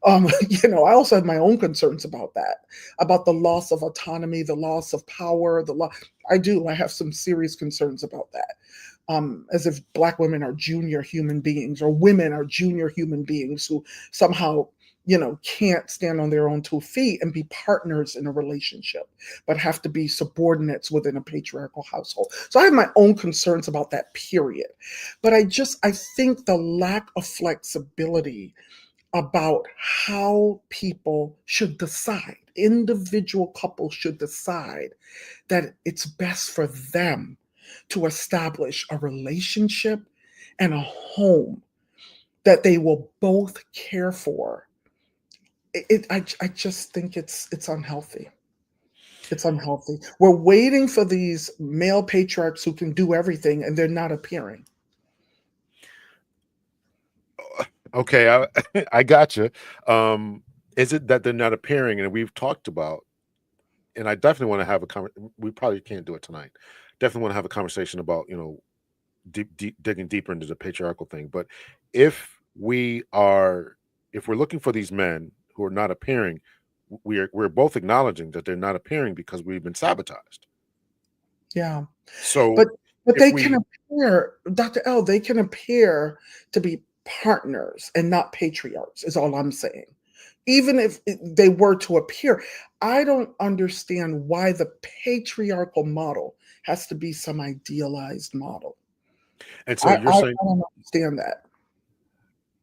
I also have my own concerns about that, about the loss of autonomy, the loss of power, the loss. I do. I have some serious concerns about that. As if Black women are junior human beings or women are junior human beings who somehow can't stand on their own 2 feet and be partners in a relationship, but have to be subordinates within a patriarchal household. So I have my own concerns about that period. But I think the lack of flexibility about how people should decide, individual couples should decide that it's best for them to establish a relationship and a home that they will both care for. I just think it's unhealthy. It's unhealthy. We're waiting for these male patriarchs who can do everything, and they're not appearing. Okay, I gotcha. Is it that they're not appearing? And we've talked about, and I definitely want to have a we probably can't do it tonight. Definitely want to have a conversation about, digging deeper into the patriarchal thing. But if we are, if we're looking for these men who are not appearing, we're both acknowledging that they're not appearing because we've been sabotaged. Yeah, So but if they can we, appear, Dr. L. They can appear to be partners and not patriarchs. Is all I'm saying. Even if they were to appear, I don't understand why the patriarchal model has to be some idealized model. and so I you're saying, don't understand that.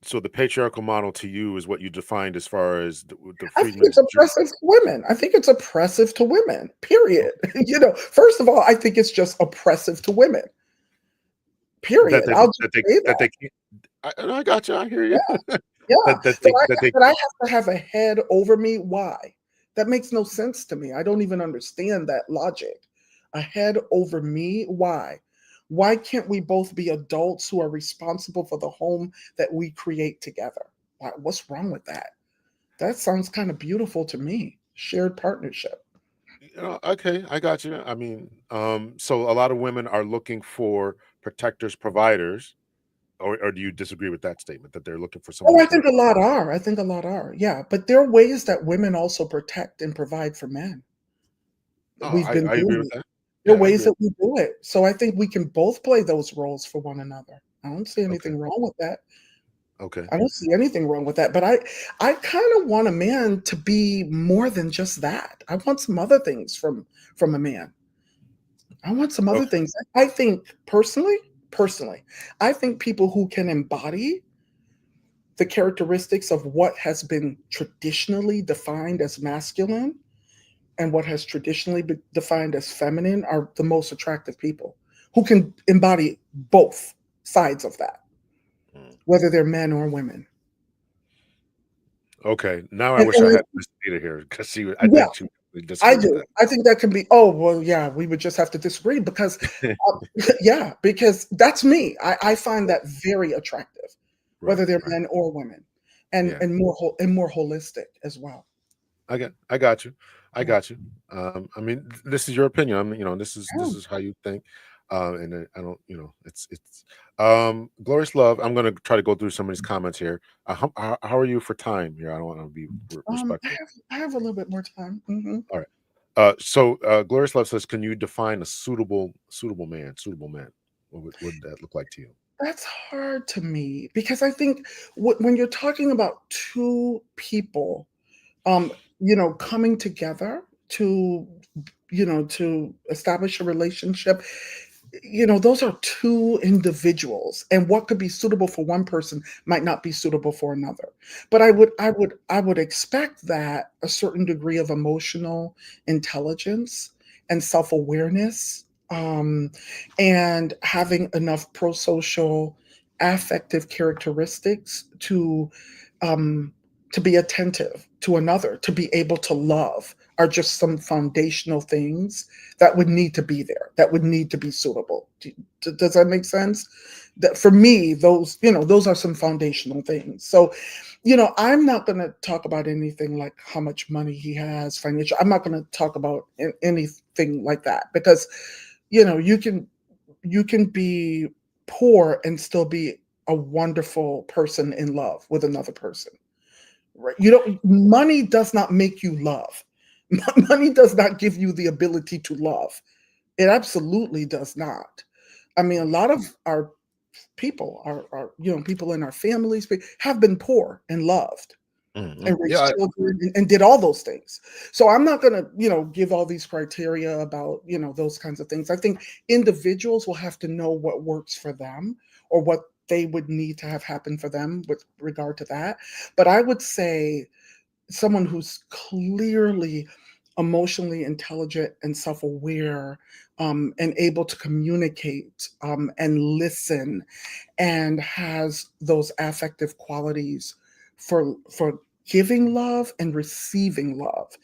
so the patriarchal model to you is what you defined as far as the I think it's Friedman's. oppressive to women. I think it's oppressive to women, period. First of all, I think it's just oppressive to women, That period. they I'll just say that that. they can't. I got you. I hear Yeah, you. yeah. That they That I have to have a head over me. Why? That makes no sense to me. I don't even understand that logic. A head over me? Why? Why can't we both be adults who are responsible for the home that we create together? What's wrong with that? That sounds kind of beautiful to me. Shared partnership. Okay, I got you. I mean, so a lot of women are looking for protectors, providers, or do you disagree with that statement that they're looking for someone Oh, to I think protect? a lot are. I think a lot are. Yeah, but there are ways that women also protect and provide for men. Oh, We've been I agree doing with it. that. There are Yeah, I ways agree. that we do it. So I think we can both play those roles for one another. I don't see Okay, anything wrong with that. okay. I don't see anything wrong with that. But I kind of want a man to be more than just that. I want some other things from a man. I want some other Okay. things. I think personally, I think people who can embody the characteristics of what has been traditionally defined as masculine and what has traditionally been defined as feminine are the most attractive people who can embody both sides of that, Mm. whether they're men or women. Okay. Now I And, wish I and had Miss Anita here because I yeah, think she would I disagree with do. that. I think that can be. Oh well, yeah. We would just have to disagree because, yeah, because that's me. I find that very attractive, Right, whether they're right. men or women, and Yeah. and more and more holistic as well. I got you. I Yeah. got you. I mean, this is your opinion. I mean, this is Yeah. how you think. And then I don't, it's glorious love. I'm gonna try to go through some of these comments here. How are you for time here? I don't want to be I respectful. have a little bit more time. All right. Glorious love says, can you define a suitable man? What would that look like to you? That's hard to me because I think when you're talking about two people, um, coming together to, to establish a relationship, those are two individuals, and what could be suitable for one person might not be suitable for another. But I would expect that a certain degree of emotional intelligence and self-awareness, and having enough pro-social affective characteristics um, to be attentive to another, to be able to love, are just some foundational things that would need to be there, that would need to be suitable. Does that make sense? That for me, those are some foundational things. So, I'm not going to talk about anything like how much money he has financial. I'm not going to talk about anything like that because, you know, you can you can be poor and still be a wonderful person in love with another person. Right? You don't Money does not make you love. Money does not give you the ability to love. It absolutely does not. I mean, a lot of our people, our people in our families have been poor and loved and Yeah. raised children and did all those things. So I'm not going to, give all these criteria about, those kinds of things. I think individuals will have to know what works for them or what they would need to have happen for them with regard to that. But I would say someone who's clearly emotionally intelligent and self-aware, and able to communicate, and listen, and has those affective qualities for giving love and receiving love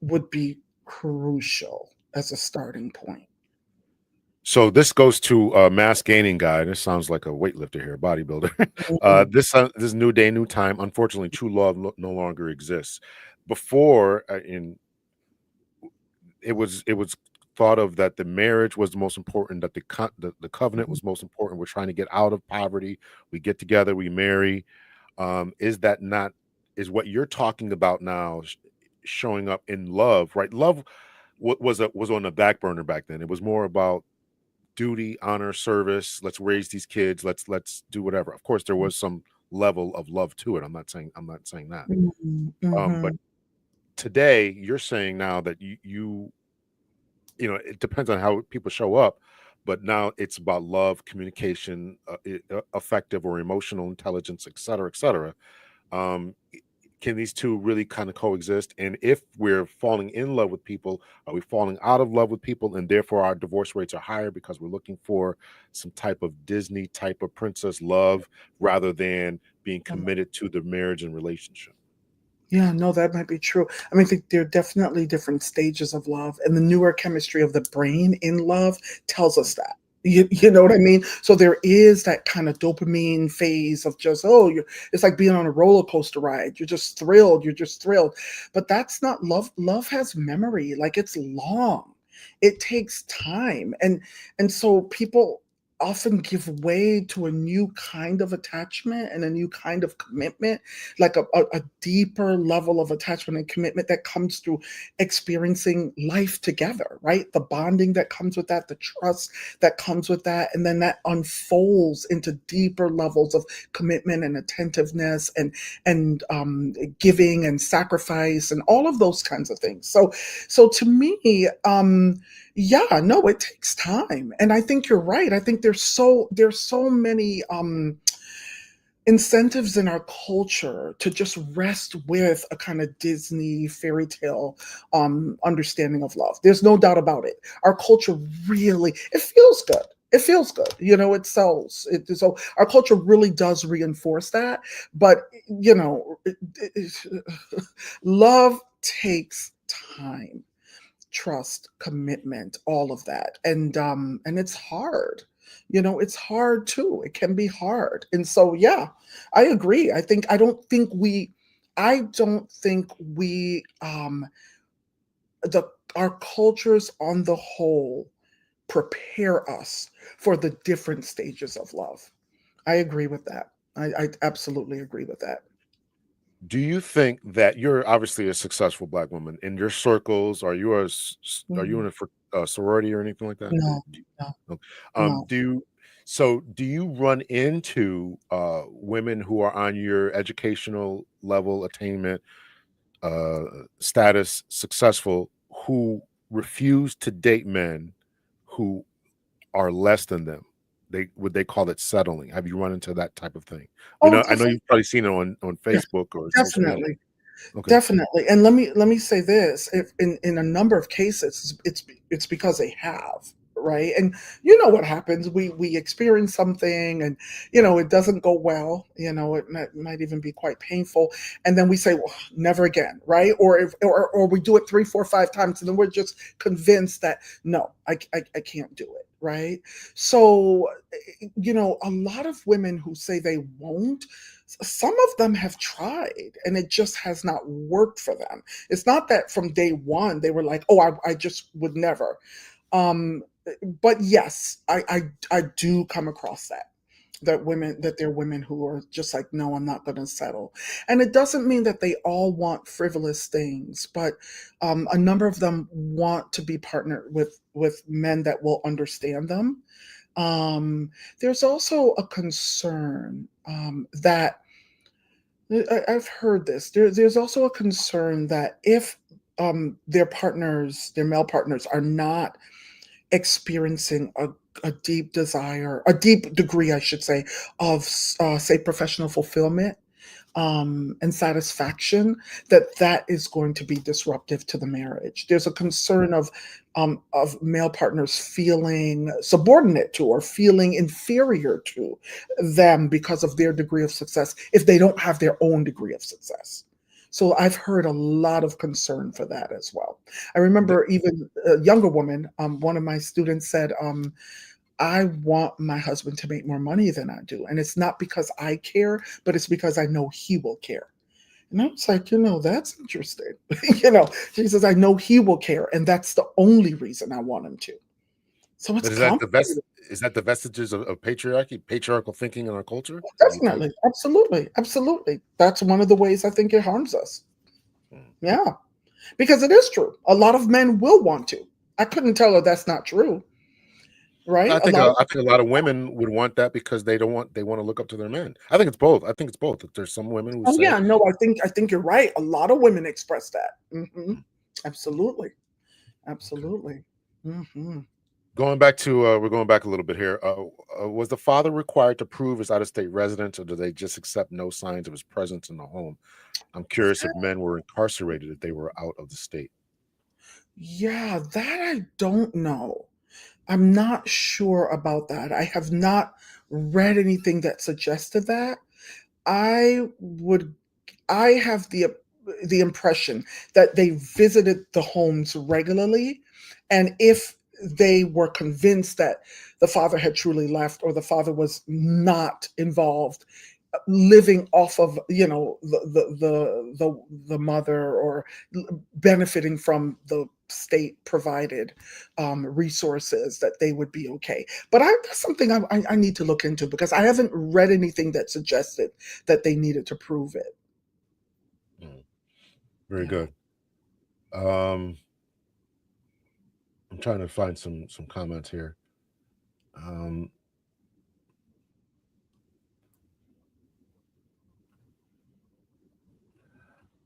would be crucial as a starting point. So this goes to mass gaining guy. This sounds like a weightlifter here, bodybuilder. Mhm. This new day, new time. Unfortunately, true love no longer exists. Before, in it was thought of that the marriage was the most important, that the covenant was most important. We're trying to get out of poverty. We get together, we marry. Is that not is what you're talking about now showing up in love? Right, love was on the back burner back then. It was more about duty, honor, service. Let's raise these kids. Let's do whatever. Of course, there was some level of love to it. I'm not saying that. Mhm, But mhm. today, you're saying now that it depends on how people show up, but now it's about love, communication, effective or emotional intelligence, et cetera, et cetera. Um, can these two really kind of coexist? And if we're falling in love with people, are we falling out of love with people, and therefore our divorce rates are higher because we're looking for some type of Disney type of princess love rather than being committed to the marriage and relationship? Yeah, no, that might be true. I mean, I think there are definitely different stages of love, and the neurochemistry of the brain in love tells us that. You know what I mean? So there is that kind of dopamine phase of just, oh, it's like being on a roller coaster ride. You're just thrilled. You're just thrilled. But that's not love. Love has memory. Like it's long. It takes time. And so people often give way to a new kind of attachment and a new kind of commitment, like a deeper level of attachment and commitment that comes through experiencing life together, right? The bonding that comes with that, the trust that comes with that, and then that unfolds into deeper levels of commitment and attentiveness and giving and sacrifice and all of those kinds of things. So to me, yeah, no, it takes time, and I think you're right. I think there's so many incentives in our culture to just rest with a kind of Disney fairy tale understanding of love. There's no doubt about it. Our culture really, it feels good. It feels good, it sells. So our culture really does reinforce that. But love takes time, trust, commitment, all of that. And it's hard. It's hard too. It can be hard. And so yeah, I agree. I don't think we the our cultures on the whole prepare us for the different stages of love. I agree with that. I absolutely agree with that. Do you think that you're obviously a successful black woman in your circles? Are you are you in Mhm. a sorority or anything like that? No, no, No. no. Do you, so do you run into women who are on your educational level, attainment, uh, status, successful, who refuse to date men who are less than them? They call it settling. Have you run into that type of thing? Oh, I know definitely. you've probably seen it on Yeah, Facebook or social media. definitely. Okay. Definitely, and let me say this: if in a number of cases, it's because they have, right, and you know what happens. We experience something, and it doesn't go well. It might even be quite painful, and then we say, well, never again, right? Or if or we do it three, four, five times, and then we're just convinced that no, I can't do it, right? So a lot of women who say they won't, some of them have tried and it just has not worked for them. It's not that from day one they were like, oh, I just would never. Um, but yes, I do come across that there are women who are just like, no, I'm not going to settle. And it doesn't mean that they all want frivolous things, but a number of them want to be partnered with men that will understand them. There's also a concern that I've heard this. There's also a concern that if their male partners, are not experiencing a deep desire, a deep degree, I should say, of say professional fulfillment, and satisfaction, that is going to be disruptive to the marriage. There's a concern of male partners feeling subordinate to or feeling inferior to them because of their degree of success if they don't have their own degree of success. So I've heard a lot of concern for that as well. I Th- remember even a younger woman, one of my students said, I want my husband to make more money than I do. And it's not because I care, but it's because I know he will care. And I was like, that's interesting. She says, I know he will care. And that's the only reason I want him to. So it's but is that the best? complicated. Is that the vestiges of patriarchy, patriarchal thinking in our culture? Would you say? Definitely. Absolutely. Absolutely. That's one of the ways I think it harms us. Mm. Yeah. Because it is true. A lot of men will want to. I couldn't tell her that's not true. Right? A lot of I think a lot of women would want that because they want to look up to their men. I think it's both. I think it's both. There's some women who Oh say, yeah, no, I think you're right. A lot of women express that. mm, Absolutely. okay. Absolutely. Hmm. Going back to we're going back a little bit here. Was the father required to prove his out-of-state residence, or do they just accept no signs of his presence in the home? I'm curious if men were incarcerated if they were out of the state. Yeah, that I don't know. I'm not sure about that. I have not read anything that suggested that. I would I have the impression that they visited the homes regularly, and if they were convinced that the father had truly left or the father was not involved, living off of the mother, or benefiting from the state provided resources, that they would be okay. But that's something I need to look into, because I haven't read anything that suggested that they needed to prove it. Mm, very Yeah. good. I'm trying to find some comments here. Um,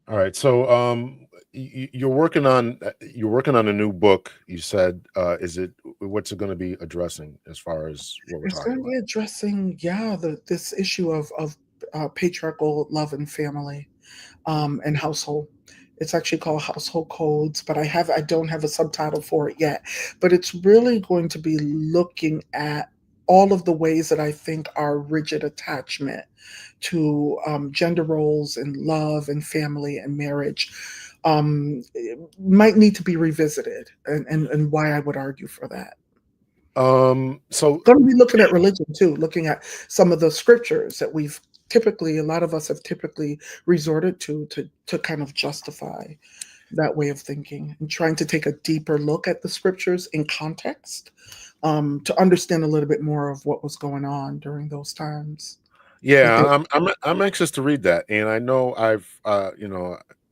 all right, so you're working on a new book. You said, is it what's it going to be addressing as far as what we're It's talking going to about? be addressing, yeah, this issue of patriarchal love and family, and household. It's actually called Household Codes, but I don't have a subtitle for it yet. But it's really going to be looking at all of the ways that I think our rigid attachment to gender roles and love and family and marriage might need to be revisited, and why I would argue for that. So Going to be looking at religion too, looking at some of the scriptures that a lot of us have typically resorted to kind of justify. that way of thinking and trying to take a deeper look at the scriptures in context, to understand a little bit more of what was going on during those times that they. Yeah, I'm anxious to read that, and I know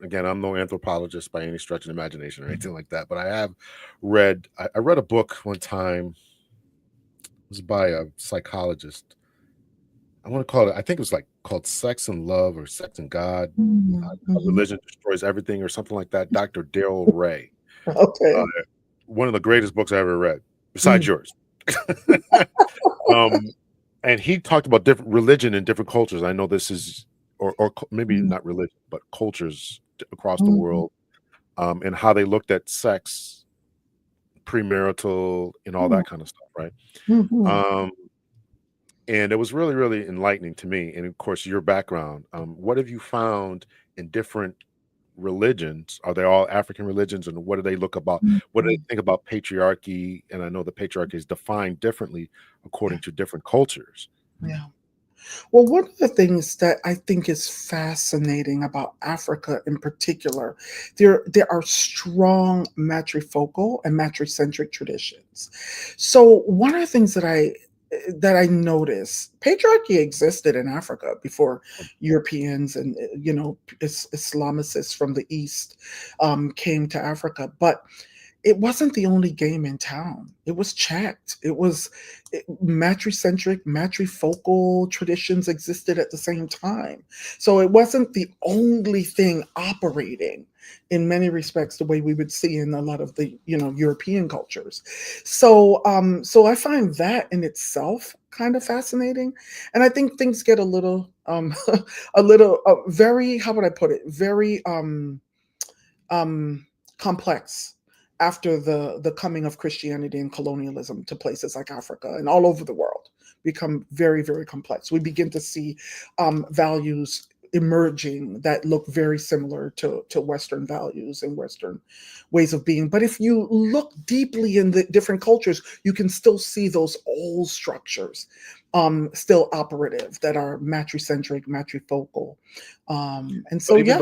again, I'm no anthropologist by any stretch of the imagination or anything like that, but I have read. I read a book one time. It was by a psychologist. I want to call it. I think it was like called "Sex and Love" or "Sex and God." Mhm, How mhm. religion destroys everything, or something like that. Dr. Daryl Ray. Uh, Okay. one of the greatest books I ever read, besides Mm, yours. um, and he talked about different religion in different cultures. I know this is, maybe mhm, not religion, but cultures across the mhm, world, and how they looked at sex, premarital, and all mhm, that kind of stuff, right? mhm. Um, and it was really, really enlightening to me. And of course, your background. What have you found in different religions? Are they all African religions, and what do they look about? What do they Mhm. think about patriarchy? And I know the patriarchy is defined differently Yeah, according to different cultures. yeah. Well, one of the things that I think is fascinating about Africa in particular, there are strong matrifocal and matricentric traditions. So one of the things that I notice, patriarchy existed in Africa before Europeans and Islamicists from the East came to Africa, but it wasn't the only game in town. It was checked. Matricentric, matrifocal traditions existed at the same time. So it wasn't the only thing operating in many respects the way we would see in a lot of the European cultures. So I find that in itself kind of fascinating, and I think things get a little a little very, how would I put it, very um, complex after the coming of Christianity and colonialism to places like Africa and all over the world, become very, very complex. We begin to see values emerging that look very similar to Western values and Western ways of being. But if you look deeply in the different cultures, you can still see those old structures still operative, that are matricentric, matrifocal. And But so, yeah.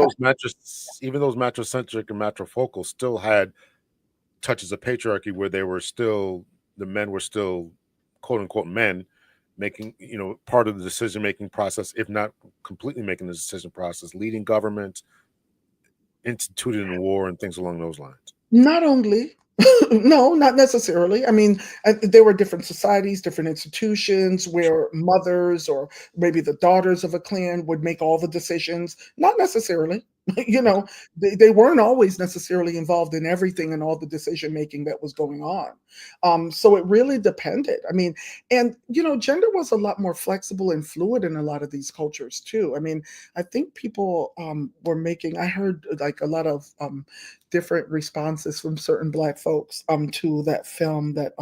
even those matrocentric and matrofocal still had touches of patriarchy where they were still the men were still quote unquote men making part of the decision making process, if not completely making the decision process, leading government, instituted in war, and things along those lines. Not only. No, not necessarily. I mean, there were different societies, different institutions Sure. where mothers or maybe the daughters of a clan would make all the decisions. Not necessarily. you Okay. know, they weren't always necessarily involved in everything and all the decision making that was going on. So it really depended. I mean, and gender was a lot more flexible and fluid in a lot of these cultures too. I mean, I think people were making. I heard like a lot of different responses from certain Black folks to that film that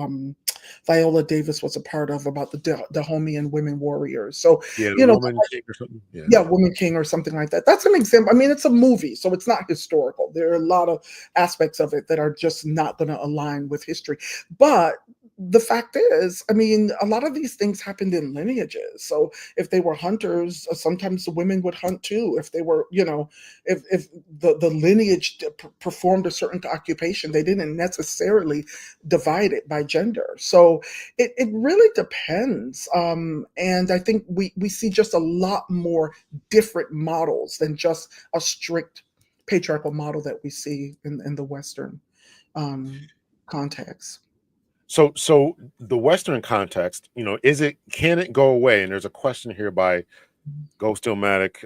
Viola Davis was a part of, about the Dahomean women warriors. So, Yeah, the you know, woman king or something. Yeah. yeah, Woman King or something like that. That's an example. I mean, it's a movie, so it's not historical. There are a lot of aspects of it that are just not going to align with history. But the fact is, I mean, a lot of these things happened in lineages. So if they were hunters, sometimes the women would hunt too. If they were, if the lineage performed a certain occupation, they didn't necessarily divide it by gender. So it really depends. And I think we see just a lot more different models than just a strict patriarchal model that we see in the Western um, context. So the Western context, can it go away? And there's a question here by Ghost Illmatic.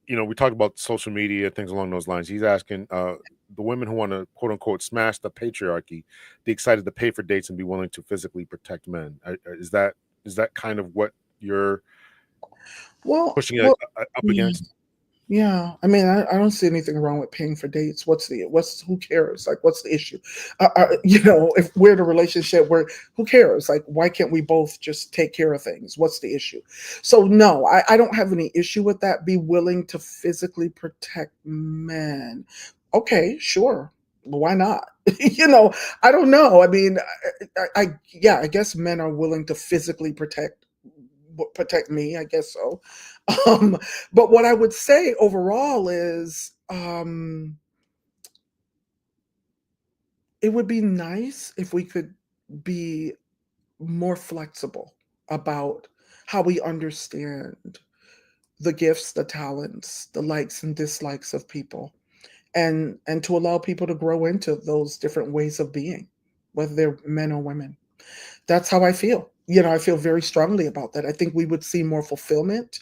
We talked about social media, things along those lines. He's asking the women who want to quote unquote smash the patriarchy, be excited to pay for dates and be willing to physically protect men. Is that kind of what you're Well, pushing well, up yeah. against? Yeah, I mean, I don't see anything wrong with paying for dates. Who cares? Like, what's the issue? If we're in a relationship where, who cares? Like, why can't we both just take care of things? What's the issue? So, no, I don't have any issue with that. Be willing to physically protect men. Okay, sure. Why not? I don't know. I mean, yeah, I guess men are willing to physically protect me. I guess so. Um, but what I would say overall is, It would be nice if we could be more flexible about how we understand the gifts, the talents, the likes and dislikes of people, and to allow people to grow into those different ways of being, whether they're men or women. That's how I feel. I feel very strongly about that. I think we would see more fulfillment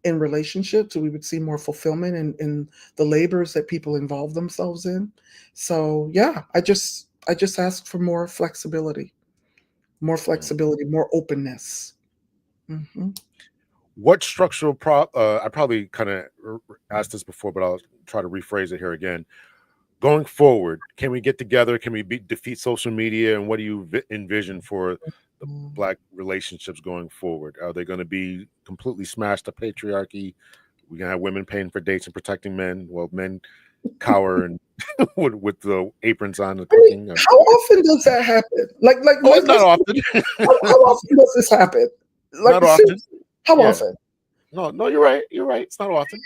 in relationships. We would see more fulfillment in the labors that people involve themselves in. So yeah, I just ask for Mm. more openness. Hmm. What structural I probably kind of asked this before, but I'll try to rephrase it here again. Going forward, can we get together? Can we defeat social media? And what do you envision for the Black relationships going forward? Are they going to be completely smashed to patriarchy? We're gonna have women paying for dates and protecting men, while men cower and with the aprons on and I mean, cooking. how often does that happen? Oh, it's not Let's often. how often does this happen? Not often. Seriously, how Yeah. often? No, no, you're right. You're right. It's not often.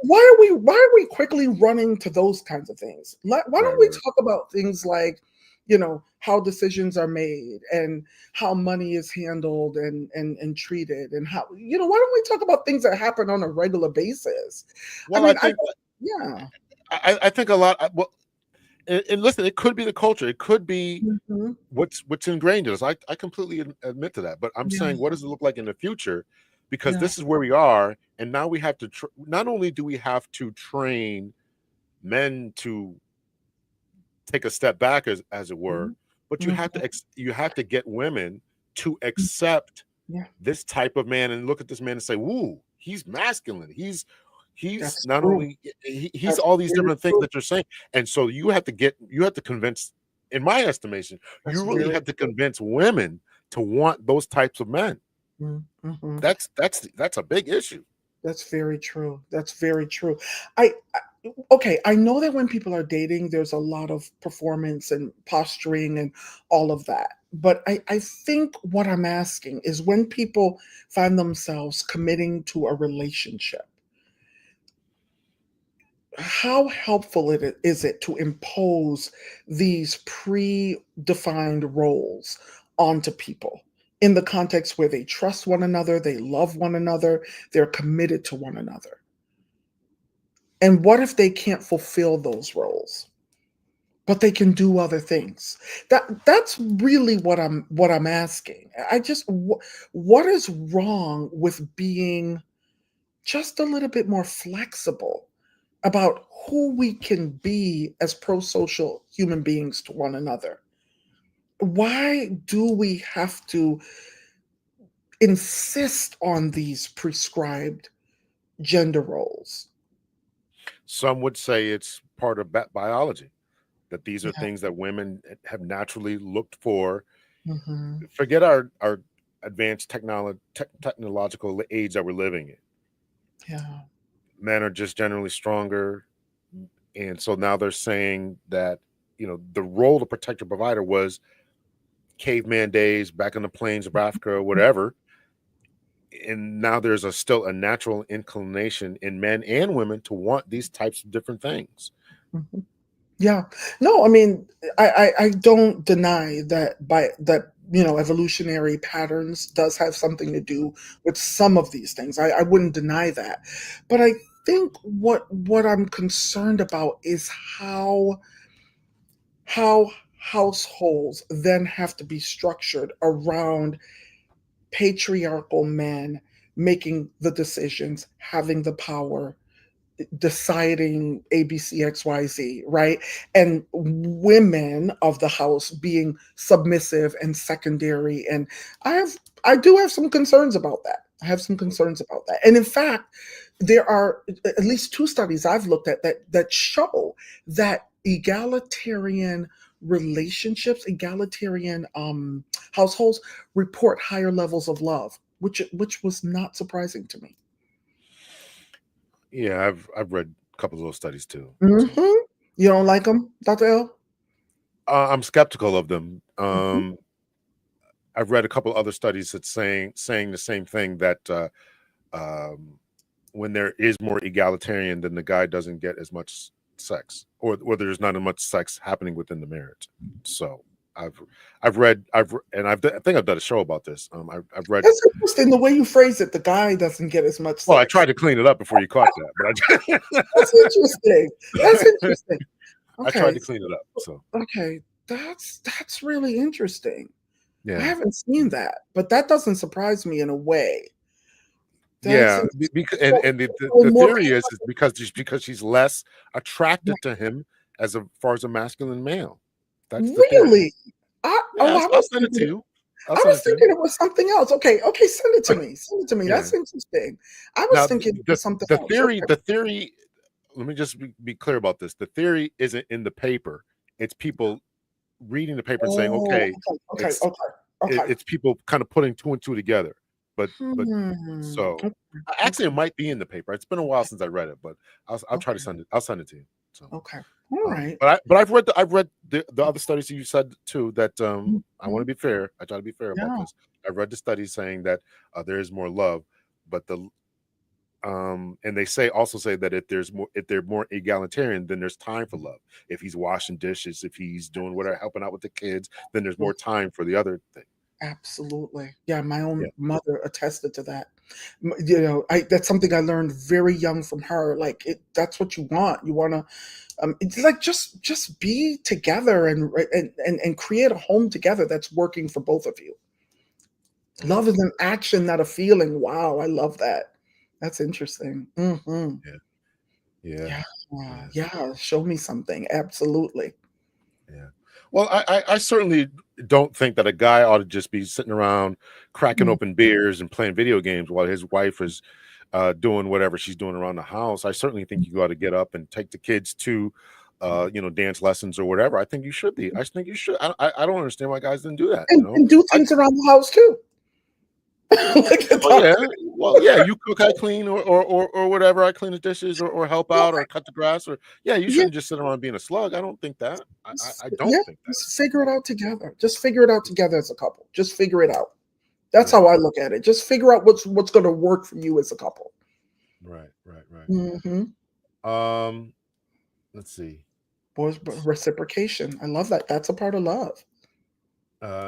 Why are we quickly running to those kinds of things? Why Right, don't we right. talk about things like, how decisions are made and how money is handled and treated, and why don't we talk about things that happen on a regular basis? I Well, I mean, think yeah. I think a lot. Well, and listen, it could be the culture. It could be Mhm. what's ingrained in us. I completely admit to that. But I'm Yeah, saying, what does it look like in the future? Because yeah. this is where we are, and now we have to. Not only do we have to train men to take a step back, as it were, Mhm. but you have to Mhm. you have to get women to accept Yeah, this type of man and look at this man and say, "Woo, he's masculine. He's that's not true. only he's That's all these very different things true. that you're saying." And so you have to convince, in my estimation, you That's really very have to true. convince women to want those types of men. Mhm. That's a big issue. That's very true. That's very true. Okay, I know that when people are dating, there's a lot of performance and posturing and all of that. But I think what I'm asking is when people find themselves committing to a relationship, how helpful is it to impose these predefined roles onto people in the context where they trust one another, they love one another, they're committed to one another? And what if they can't fulfill those roles, but they can do other things? That's really what I'm asking. What is wrong with being just a little bit more flexible about who we can be as pro-social human beings to one another? Why do we have to insist on these prescribed gender roles? Some would say it's part of biology, that these are Yeah. things that women have naturally looked for. Mhm. Forget our advanced technological age that we're living in. Yeah. Men are just generally stronger, and so now they're saying that the role of protector provider was caveman days back in the plains of Africa or whatever, and now there's still a natural inclination in men and women to want these types of different things. Mhm. Yeah. No, I mean, I don't deny that evolutionary patterns does have something to do with some of these things. I wouldn't deny that. But I think what I'm concerned about is how households then have to be structured around patriarchal men making the decisions, having the power, deciding ABCXYZ, right? And women of the house being submissive and secondary. And I do have some concerns about that. I have some concerns about that. And in fact, there are at least two studies I've looked at that show that egalitarian relationships, egalitarian households report higher levels of love, which was not surprising to me. Yeah, I've read a couple of those studies too. So Mhm. You don't like them, Dr. L? I'm skeptical of them. Mhm, I've read a couple other studies that saying the same thing, that um, when there is more egalitarian, then the guy doesn't get as much sex, or there's not as much sex happening within the marriage. So I've read I think I've done a show about this. I've read. That's interesting the way you phrase it. The guy doesn't get as much Well, I sex. tried to clean it up before you caught that, but That's interesting. That's interesting. I tried Okay. to clean it up. So Okay. That's really interesting. I yeah, haven't seen that, but that doesn't surprise me in a way. That's yeah. interesting. Because So, and so the more theory people, is because she's less attracted to him far as a masculine male. That's the theory. really? Yeah, I'll send it to you. I'll I send was it to you. thinking it was something else. Okay, okay, send it to me. Send it to me. Yeah. That's interesting. I was Now thinking it was something else. Okay. the theory. Let me just be clear about this. The theory isn't in the paper. It's people reading the paper and saying, Oh, "Okay, okay, okay, it's okay, okay. it's people kind of putting two and two together." But so Okay, actually, it okay, might be in the paper. It's been a while since I read it, but I'll try to okay, send it. I'll send it to you. So, okay. All right. but I've read the other studies that you said too. That I want to Mhm. be fair. I try to be fair about Yeah. this. I've read the studies saying that there is more love, but and they say that if they're more egalitarian, then there's time for love. If he's washing dishes, if he's doing whatever, helping out with the kids, then there's Yeah, more time for the other thing. absolutely. Yeah, my Yeah. own mother attested to that. I that's something I learned very young from her. Like that's what you want. You want to it's like just be together and create a home together that's working for both of you. Mhm. Love is an action, not a feeling. Wow, I love that. That's interesting. Yeah. Yeah. Yeah, Yeah. yeah. Show me something. Absolutely. Yeah. Well, I certainly don't think that a guy ought to just be sitting around cracking Mm, open beers and playing video games while his wife is doing whatever she's doing around the house. I certainly think you got to get up and take the kids to, dance lessons or whatever. I think you should be. I think you should. I don't understand why guys didn't do that. and do I things around the house too. Like the Oh yeah, dog. well yeah, you cook, I clean, or whatever. I clean the dishes or help Yeah, out or cut the grass or yeah. You yeah, shouldn't just sit around being a slug. I don't think that. I don't yeah. think that. Just figure it out together. Just figure it out together as a couple. Just figure it out. That's Yeah. how I look at it. Just figure out what's going to work for you as a couple. Right. Right. Right. Hmm. Let's see. Boys, reciprocation. I love that. That's a part of love.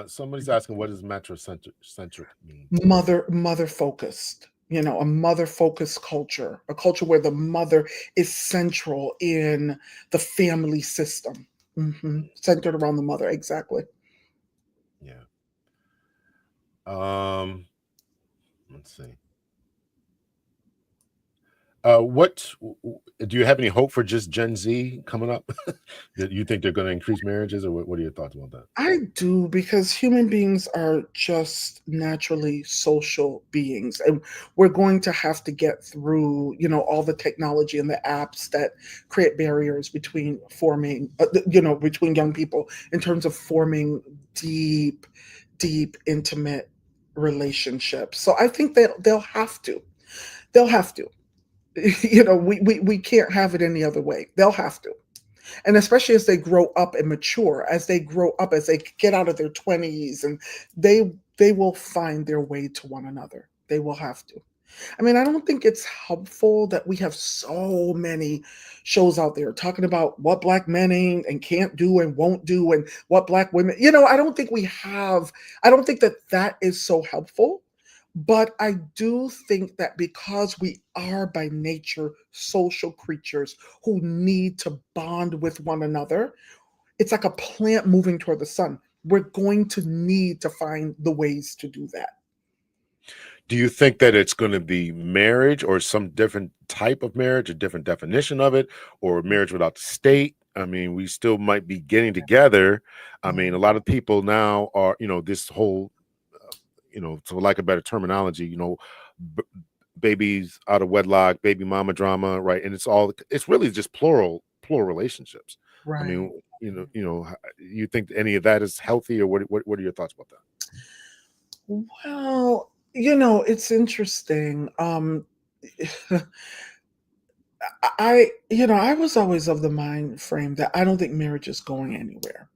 Somebody's asking what does metrocentric mean? Mother focused, a mother focused culture, a culture where the mother is central in the family system. Centered around the mother, exactly. Yeah. Um, let's see. What do you have any hope for just Gen Z coming up? That you think they're going to increase marriages, or what are your thoughts about that? I do because human beings are just naturally social beings, and we're going to have to get through, all the technology and the apps that create barriers between forming, between young people in terms of forming deep, deep, intimate relationships. So I think that they'll have to. They'll have to. We can't have it any other way. They'll have to, and especially as they grow up and mature, as they grow up, as they get out of their 20s, and they will find their way to one another. They will have to. I mean, I don't think it's helpful that we have so many shows out there talking about what black men ain't and can't do and won't do and what black women, I don't think that that is so helpful. But I do think that because we are by nature social creatures who need to bond with one another, it's like a plant moving toward the sun. We're going to need to find the ways to do that. Do you think that it's going to be marriage or some different type of marriage, a different definition of it, or marriage without the state? I mean, we still might be getting together. I mean, a Mm, lot of people now are, this whole, to like a better terminology, b- babies out of wedlock, baby mama drama, right? And it's really just plural relationships. I right. mean, you think any of that is healthy, or what are your thoughts about that? Well, it's interesting. I was always of the mind frame that I don't think marriage is going anywhere.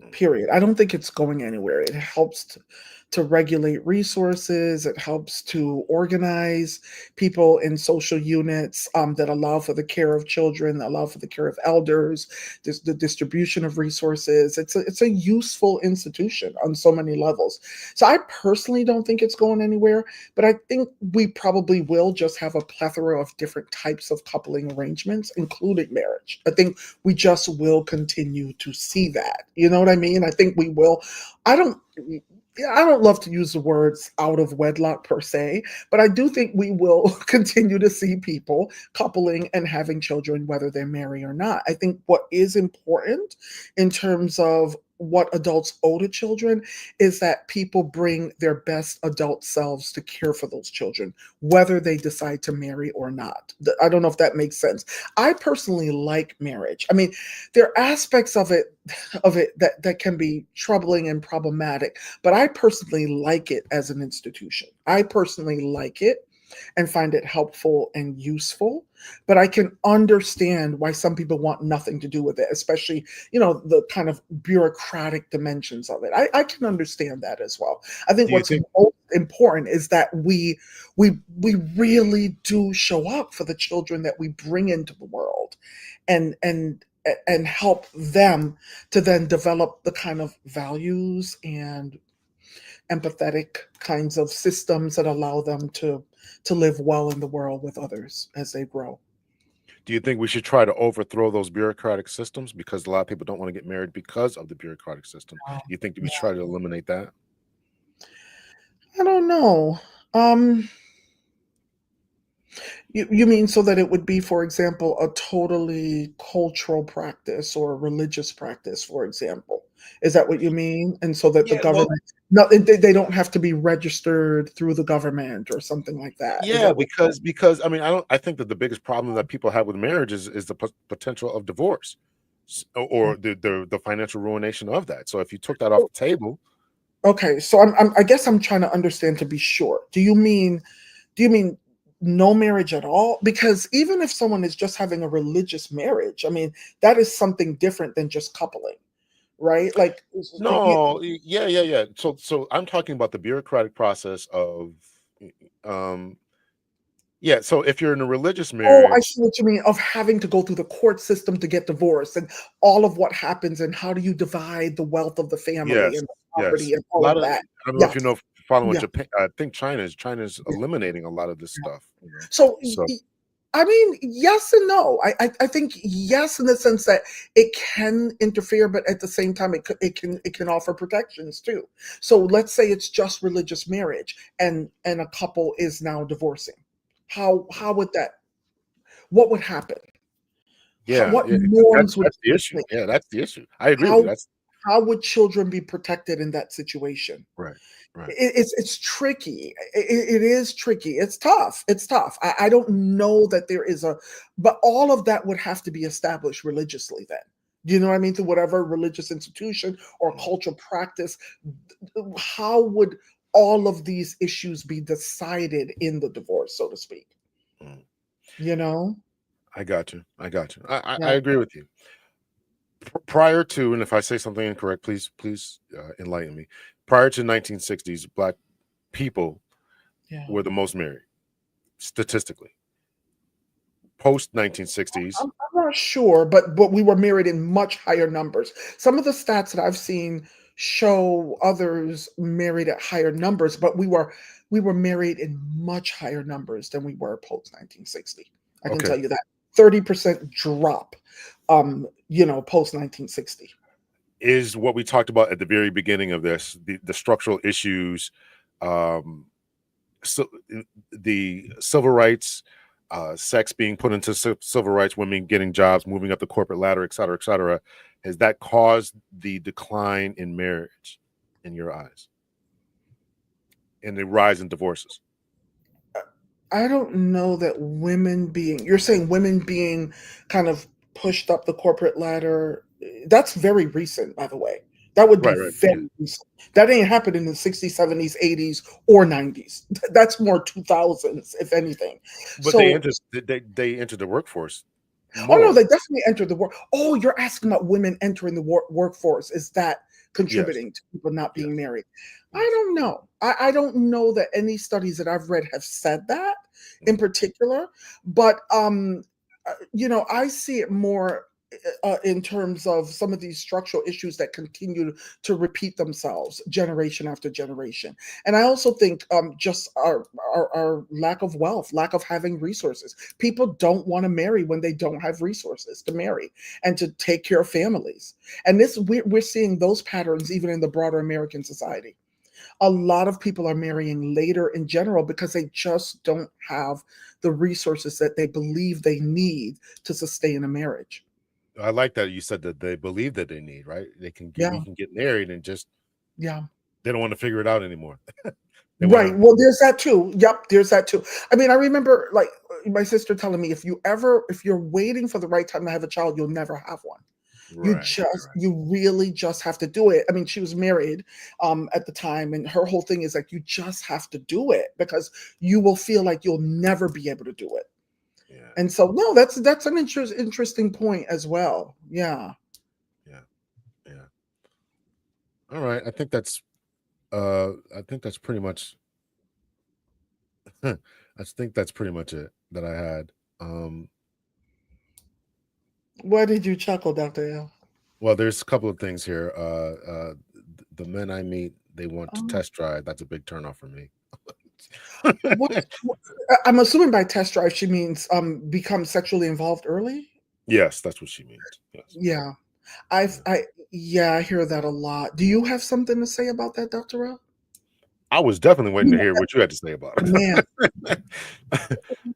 Mm, Period. I don't think it's going anywhere. It helps to regulate resources. It helps to organize people in social units that allow for the care of children, that allow for the care of elders, the distribution of resources. It's a useful institution on so many levels. So I personally don't think it's going anywhere, but I think we probably will just have a plethora of different types of coupling arrangements, including marriage. I think we just will continue to see that. You know what I mean? I think we will. I don't I don't love to use the words out of wedlock per se, but I do think we will continue to see people coupling and having children, whether they're married or not. I think what is important in terms of what adults owe to children is that people bring their best adult selves to care for those children, whether they decide to marry or not. I don't know if that makes sense. I personally like marriage. I mean, there are aspects of it that can be troubling and problematic, but I personally like it as an institution. I personally like it and find it helpful and useful, but I can understand why some people want nothing to do with it, especially, the kind of bureaucratic dimensions of it. I can understand that as well. I think Do you what's think most important is that we really do show up for the children that we bring into the world, and help them to then develop the kind of values and empathetic kinds of systems that allow them to live well in the world with others as they grow. do you think we should try to overthrow those bureaucratic systems because a lot of people don't want to get married because of the bureaucratic system? Oh, You think that we yeah. try to eliminate that? I don't know. Um, you mean so that it would be, for example, a totally cultural practice or religious practice, for example? Is that what you mean? And so that the Yeah, well, government, no, they don't have to be registered through the government or something like that. Is yeah, that what? because I mean, I think that the biggest problem that people have with marriage is the potential of divorce, or the financial ruination of that. So if you took that off Oh, the table, okay, so I guess I'm trying to understand to be sure. Do you mean no marriage at all? Because even if someone is just having a religious marriage, I mean, that is something different than just coupling, right? Like, no, yeah. So I'm talking about the bureaucratic process of, um, yeah. So if you're in a religious oh, I marriage, see what you mean, of having to go through the court system to get divorced and all of what happens and how do you divide the wealth of the family yes, and the yes, property and a all lot of of, that. I don't know if Yes, you know, following yeah, Japan. I think China's yeah. eliminating a lot of this stuff. So, So I mean, yes and no. I think yes in the sense that it can interfere, but at the same time, it can offer protections too. So let's say it's just religious marriage, and a couple is now divorcing. How would that? What would happen? yeah, What yeah, norms would that's the be issue. placed? Yeah, that's the issue. I agree with you. How That's how would children be protected in that situation? right, right. It's tricky. It is tricky. It's tough. It's tough. I don't know that there is but all of that would have to be established religiously then. Do you know what I mean? Through whatever religious institution or Mm, cultural practice, how would all of these issues be decided in the divorce, so to speak? mm. You know? I got you. I got you. I Yeah. agree with you. Prior to, and if I say something incorrect, please enlighten me. Prior to 1960s, black people Yeah. were the most married statistically. Post 1960s, I'm not sure, but we were married in much higher numbers. Some of the stats that I've seen show others married at higher numbers, but we were married in much higher numbers than we were post 1960. I can okay, tell you that 30% drop, post 1960. is what we talked about at the very beginning of this, the structural issues, um, so the civil rights, sex being put into civil rights, women getting jobs, moving up the corporate ladder, et cetera, et cetera. Has that caused the decline in marriage in your eyes and the rise in divorces? I don't know that you're saying women being kind of pushed up the corporate ladder. That's very recent, by the way. That would be Right, right. Yeah. very recent. That ain't happened in the 60s, 70s, 80s, or 90s. That's more 2000s, if anything. But So, they entered the workforce oh no, more. they definitely entered the work. Oh, you're asking about women entering the workforce. Is that Yes. contributing to people not being Yes. married. I Yes. don't know. I don't know that any studies that I've read have said that in Mhm. particular, but I see it more in terms of some of these structural issues that continue to repeat themselves generation after generation. And I also think just our lack of wealth, lack of having resources. People don't want to marry when they don't have resources to marry and to take care of families. And we're seeing those patterns even in the broader American society. A lot of people are marrying later in general because they just don't have the resources that they believe they need to sustain a marriage. I like that you said that they believe that they need, right? They can get we Yeah, can get married and just yeah. they don't want to figure it out anymore. They want Right. to. Well, there's that too. Yep, there's that too. I mean, I remember like my sister telling me if you're waiting for the right time to have a child, you'll never have one. Right. Right. You really just have to do it. I mean, she was married at the time, and her whole thing is like you just have to do it because you will feel like you'll never be able to do it. Yeah. And so, no, that's an interesting point as well. Yeah. Yeah. Yeah. All right. I think that's pretty much I think that's pretty much it that I had. Um Why did you chuckle, Dr. L? well, there's a couple of things here. The men I meet, they want to Oh, test drive. That's a big turnoff for me. what? I'm assuming by test drive she means become sexually involved early. Yes, that's what she means. Yes. Yeah, Yeah. yeah, I hear that a lot. Do you have something to say about that, Dr. L? I was definitely waiting You to know, hear what you had to say about a man. it.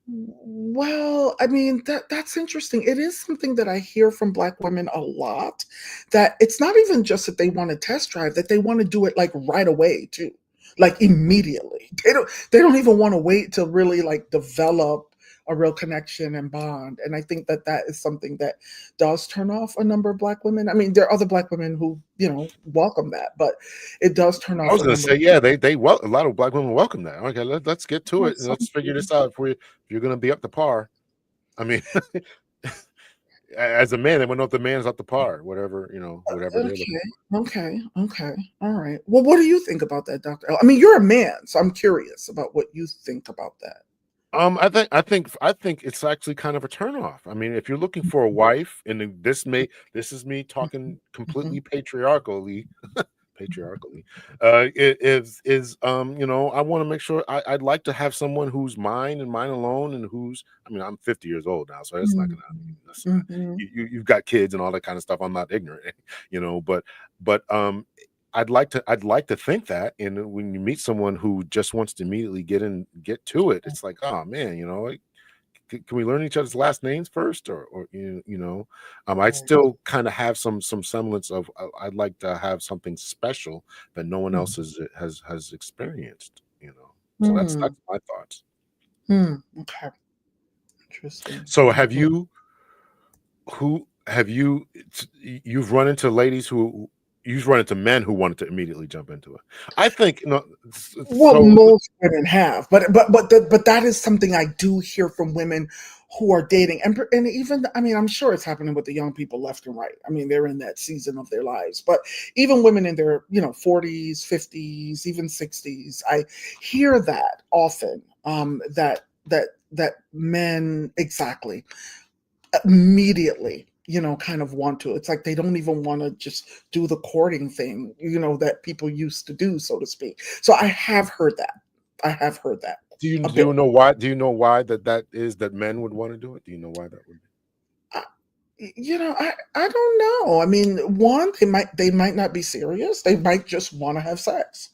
Well, I mean, that's interesting. It is something that I hear from Black women a lot, that it's not even just that they want to test drive, that they want to do it like right away too. Like immediately. They don't even want to wait to really like develop a real connection and bond. And I think that that is something that does turn off a number of Black women. I mean, there are other Black women who, welcome that, but it does turn I off was a gonna number. say, yeah, they a lot of black women welcome that. Okay, let's get to Well, it and let's figure this out if you're gonna be up to par. I mean, as a man, they want to know if the man's up to par, whatever, whatever they're looking Okay, okay, okay. All right. Well, what do you think about that, Dr. L? I mean, you're a man, so I'm curious about what you think about that. for. I think it's actually kind of a turnoff. I mean, if you're looking for a wife, and then this is me talking Mhm, completely patriarchally, I want to make sure I'd like to have someone who's mine and mine alone, and I mean, I'm 50 years old now, so that's not mhm, gonna, that's not, mhm, you've got kids and all that kind of stuff. I'm not ignorant, but I'd like to think that, and when you meet someone who just wants to immediately get to it, it's like, oh man, like, can we learn each other's last names first, or I'd right, still kind of have some semblance of, I'd like to have something special that no one mhm, else has experienced, so hmm, that's my thoughts. okay, interesting. So Okay. you've run into ladies who you've run into men who wanted to immediately jump into it, I think, Well, so. most women have, but that is something I do hear from women who are dating, and even I mean, I'm sure it's happening with the young people left and right. I mean, they're in that season of their lives, but even women in their 40s, 50s, even 60s, I hear that often. That men exactly immediately kind of want to. It's like they don't even want to just do the courting thing that people used to do, so to speak. So I have heard that. I have heard that Do you a do bit. you know why? Do you know why that is that men would want to do it? Do you know why that would be? I, I don't know. I mean, one, they might not be serious. They might just want to have sex.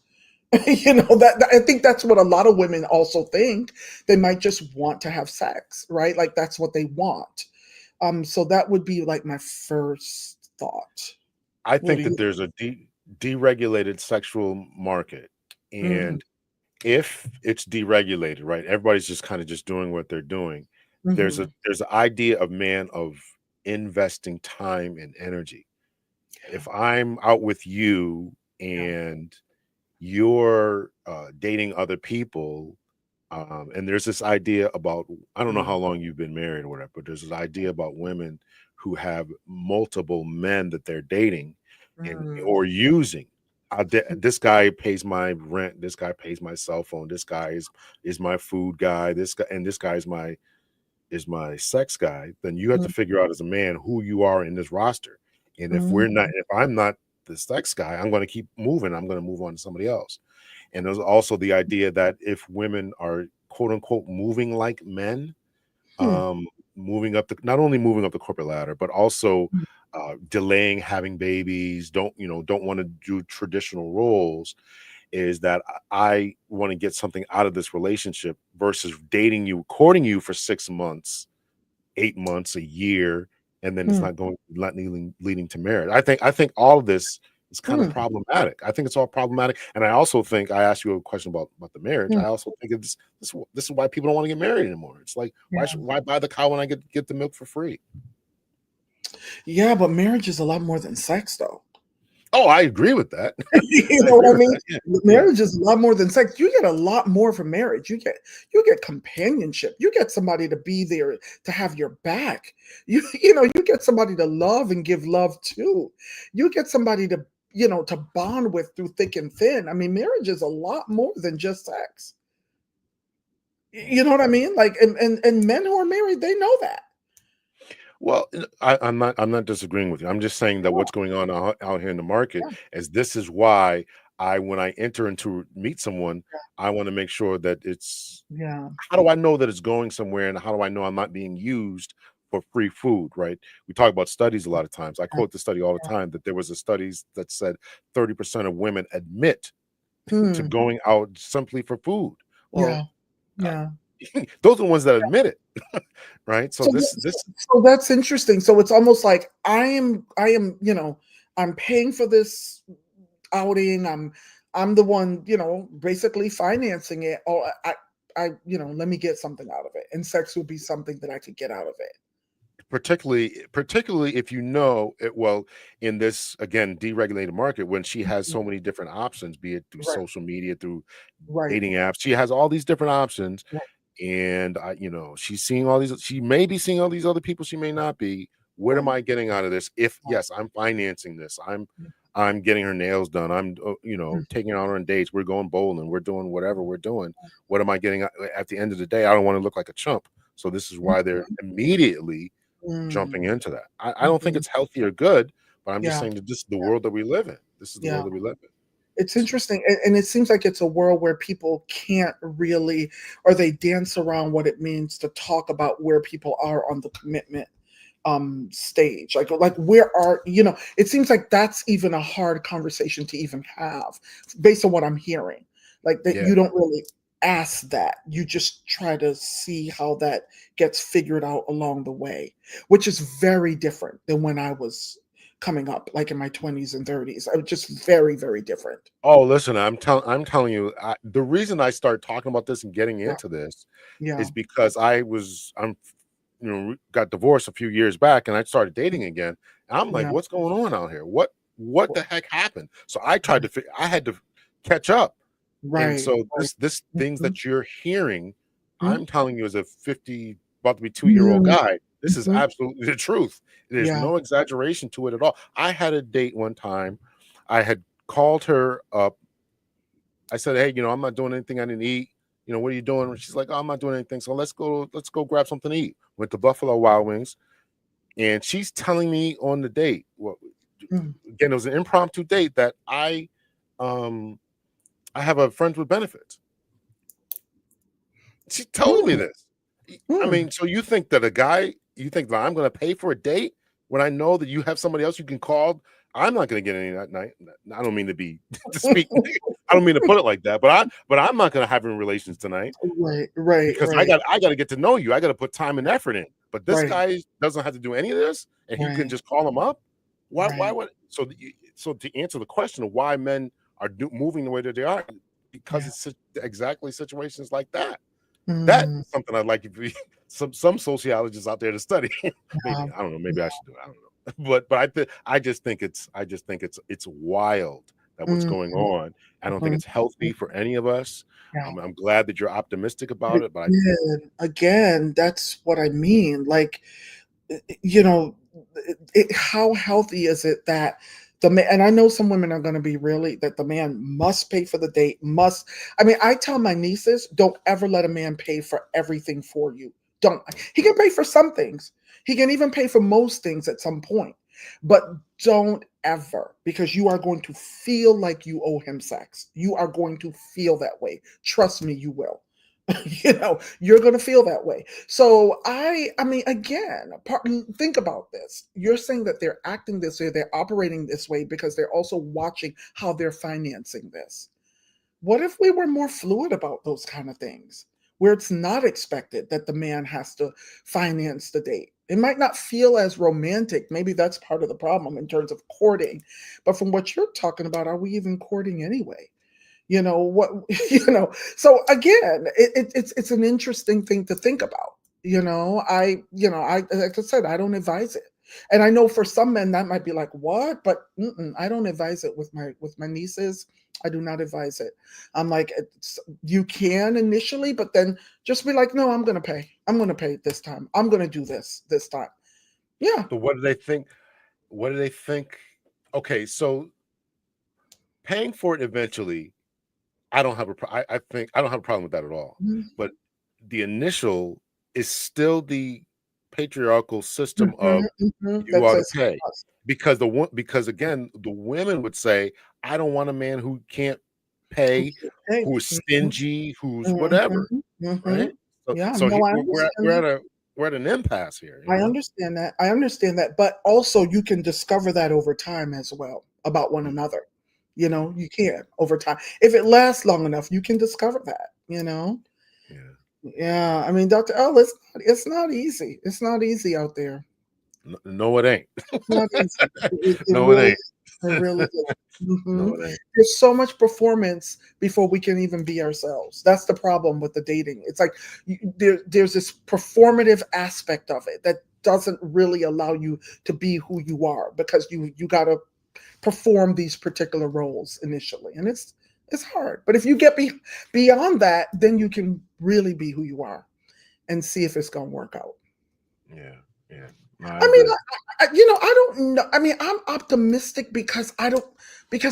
I think that's what a lot of women also think. They might just want to have sex, right? Like that's what they want. So that would be like my first thought. I What think do that you? there's a deregulated sexual market, Mhm, and if it's deregulated, right, everybody's just kind of just doing what they're doing. mhm. There's an idea of man of investing time and energy. Yeah, If I'm out with you yeah, and you're dating other people, and there's this idea about, I don't know mm, how long you've been married or whatever, but there's this idea about women who have multiple men that they're dating. and mm, or using. This guy pays my rent. This guy pays my cell phone. This guy is my food guy. This guy is my sex guy. Then you have to mm, figure out as a man who you are in this roster. And mm, if I'm not the sex guy, I'm going to keep moving. I'm going to move on to somebody else. And there's also the idea that if women are quote unquote moving like men, mm, um, moving up the not only moving up the corporate ladder, but also mm, delaying having babies, don't want to do traditional roles, is that I want to get something out of this relationship versus dating you, courting you for 6 months, 8 months, a year, and then it's mm, not leading to marriage. I think all of this is kind of mm, problematic. I think it's all problematic, and I also think I asked you a question about the marriage. mm. I also think this is why people don't want to get married anymore. It's like Yeah. why buy the cow when I get the milk for free? Yeah, but marriage is a lot more than sex, though. Oh, I agree with that. You I know agree what I with mean? that. Yeah, yeah. Marriage is a lot more than sex. You get a lot more from marriage. You get companionship. You get somebody to be there to have your back. You get somebody to love and give love to. You get somebody to bond with through thick and thin. I mean, marriage is a lot more than just sex. You know what I mean? Like, and men who are married, they know that. Well, I'm not disagreeing with you. I'm just saying that Yeah, what's going on out here in the market yeah, is this is why when I enter into meet someone, I want to make sure that it's yeah, how do I know that it's going somewhere and how do I know I'm not being used for free food, right? We talk about studies a lot of times. I yeah, quote the study all the time that there was a studies that said 30% of women admit to hmm, going out simply for food. Well, yeah, uh, yeah. those are the ones that admit it, right? So So, so that's interesting. So it's almost like I am, I'm paying for this outing. I'm the one, basically financing it. Or let me get something out of it. And sex would be something that I could get out of it. particularly if you know it well in this again deregulated market when she has Mhm. so many different options, be it through Right, social media, through right, dating apps. She has all these different options, right, and she may be seeing all these other people, she may not be. What am right, I getting out of this? If right. yes, I'm financing this, I'm getting her nails done, I'm Mhm, taking her out on dates, we're going bowling, we're doing whatever we're doing. What am I getting at the end of the day? I don't want to look like a chump. So this is why they're immediately mhm, jumping into that. I don't think mhm. it's healthy or good, but I'm just Yeah, saying that this is the world that we live in. This is the yeah. world that we live in. It's So interesting, and it seems like it's a world where people can't really, or they dance around what it means to talk about where people are on the commitment stage. Like where are it seems like that's even a hard conversation to even have based on what I'm hearing. Like that yeah. you don't really ask that. You just try to see how that gets figured out along the way, which is very different than when I was coming up, like in my 20s and 30s. I was just very, very different. Oh, listen, I'm telling you, the reason I started talking about this and getting Yeah, into this yeah, is because got divorced a few years back and I started dating again. And I'm like, yeah, what's going on out here? What the heck happened? So I had to catch up. And right, so right. this things Mhm, that you're hearing, mhm, I'm telling you as a 50 about to be 2-year-old mhm, guy, this is mhm. absolutely the truth. There's Yeah, no exaggeration to it at all. I had a date one time. I had called her up. I said, "Hey, I'm not doing anything. I didn't eat. What are you doing?" And she's like, "Oh, I'm not doing anything. So let's go grab something to eat." Went to Buffalo Wild Wings, and she's telling me on the date. Well, mm, again, it was an impromptu date that um, I have a friends with benefits. She told me mm, this. I mm. mean, so you think that I'm going to pay for a date when I know that you have somebody else you can call? I'm not going to get any that night. I don't mean to be to speak. I don't mean to put it like that, but I'm not going to have any relations tonight Right, right, because I right, got I got to get to know you. I got to put time and effort in. But this right, guy doesn't have to do any of this, and he can right, just call him up. Why right. would so to answer the question of why men are moving the way that they are, because Yeah. it's exactly situations like that. That Mm, is something I'd like if we some sociologists out there to study. yeah, Maybe I don't know. yeah. Maybe I should do it. I don't know. But I just think it's wild that what's Mm, going on. I don't think mhm, it's healthy mhm. for any of us. Yeah. I'm glad that you're optimistic But about it, but again, that's what I mean. Like, how healthy is it that And I know some women are going to be really that the man must pay for the date, must. I mean, I tell my nieces, don't ever let a man pay for everything for you. Don't. He can pay for some things. He can even pay for most things at some point, but don't ever, because you are going to feel like you owe him sex. You are going to feel that way. Trust me, you will. You're going to feel that way. So I mean, again, think about this. You're saying that they're acting this way, they're operating this way because they're also watching how they're financing this. What if we were more fluid about those kind of things, where it's not expected that the man has to finance the date? It might not feel as romantic. Maybe that's part of the problem in terms of courting. But from what you're talking about, are we even courting anyway? What so again, it's an interesting thing to think about. I like I said, I don't advise it. And I know for some men that might be like, what? But I don't advise it with my nieces. I do not advise it. I'm like, you can initially, but then just be like, no, I'm gonna pay this time. I'm gonna do this time. Yeah. So what do they think? What do they think? Okay, so paying for it eventually, I think I don't have a problem with that at all. Mhm, But the initial is still the patriarchal system of mhm, mhm. you That ought to says pay. Because again, the women would say, I don't want a man who can't pay, hey. who is Mhm, stingy, who's whatever, mhm, mhm. right? So Yeah, so no, he, I we're understand we're that. at a we're at an impasse here, I understand that. I understand that, but also you can discover that over time as well about one Mm, another. yeah, You can over time. If it lasts long enough, you can discover that. yeah. Yeah, I mean, Dr. L, it's not easy. It's not easy out there. No, it ain't. It's not easy. It No, it really ain't. is. It really is. No, Mhm. it ain't. There's so much performance before we can even be ourselves. That's the problem with the dating. It's like there's this performative aspect of it that doesn't really allow you to be who you are, because you got to perform these particular roles initially, and it's hard. But if you get beyond that, then you can really be who you are and see if it's going to work out. Yeah, yeah. No, I I mean, agree. I don't know. I mean, I'm optimistic because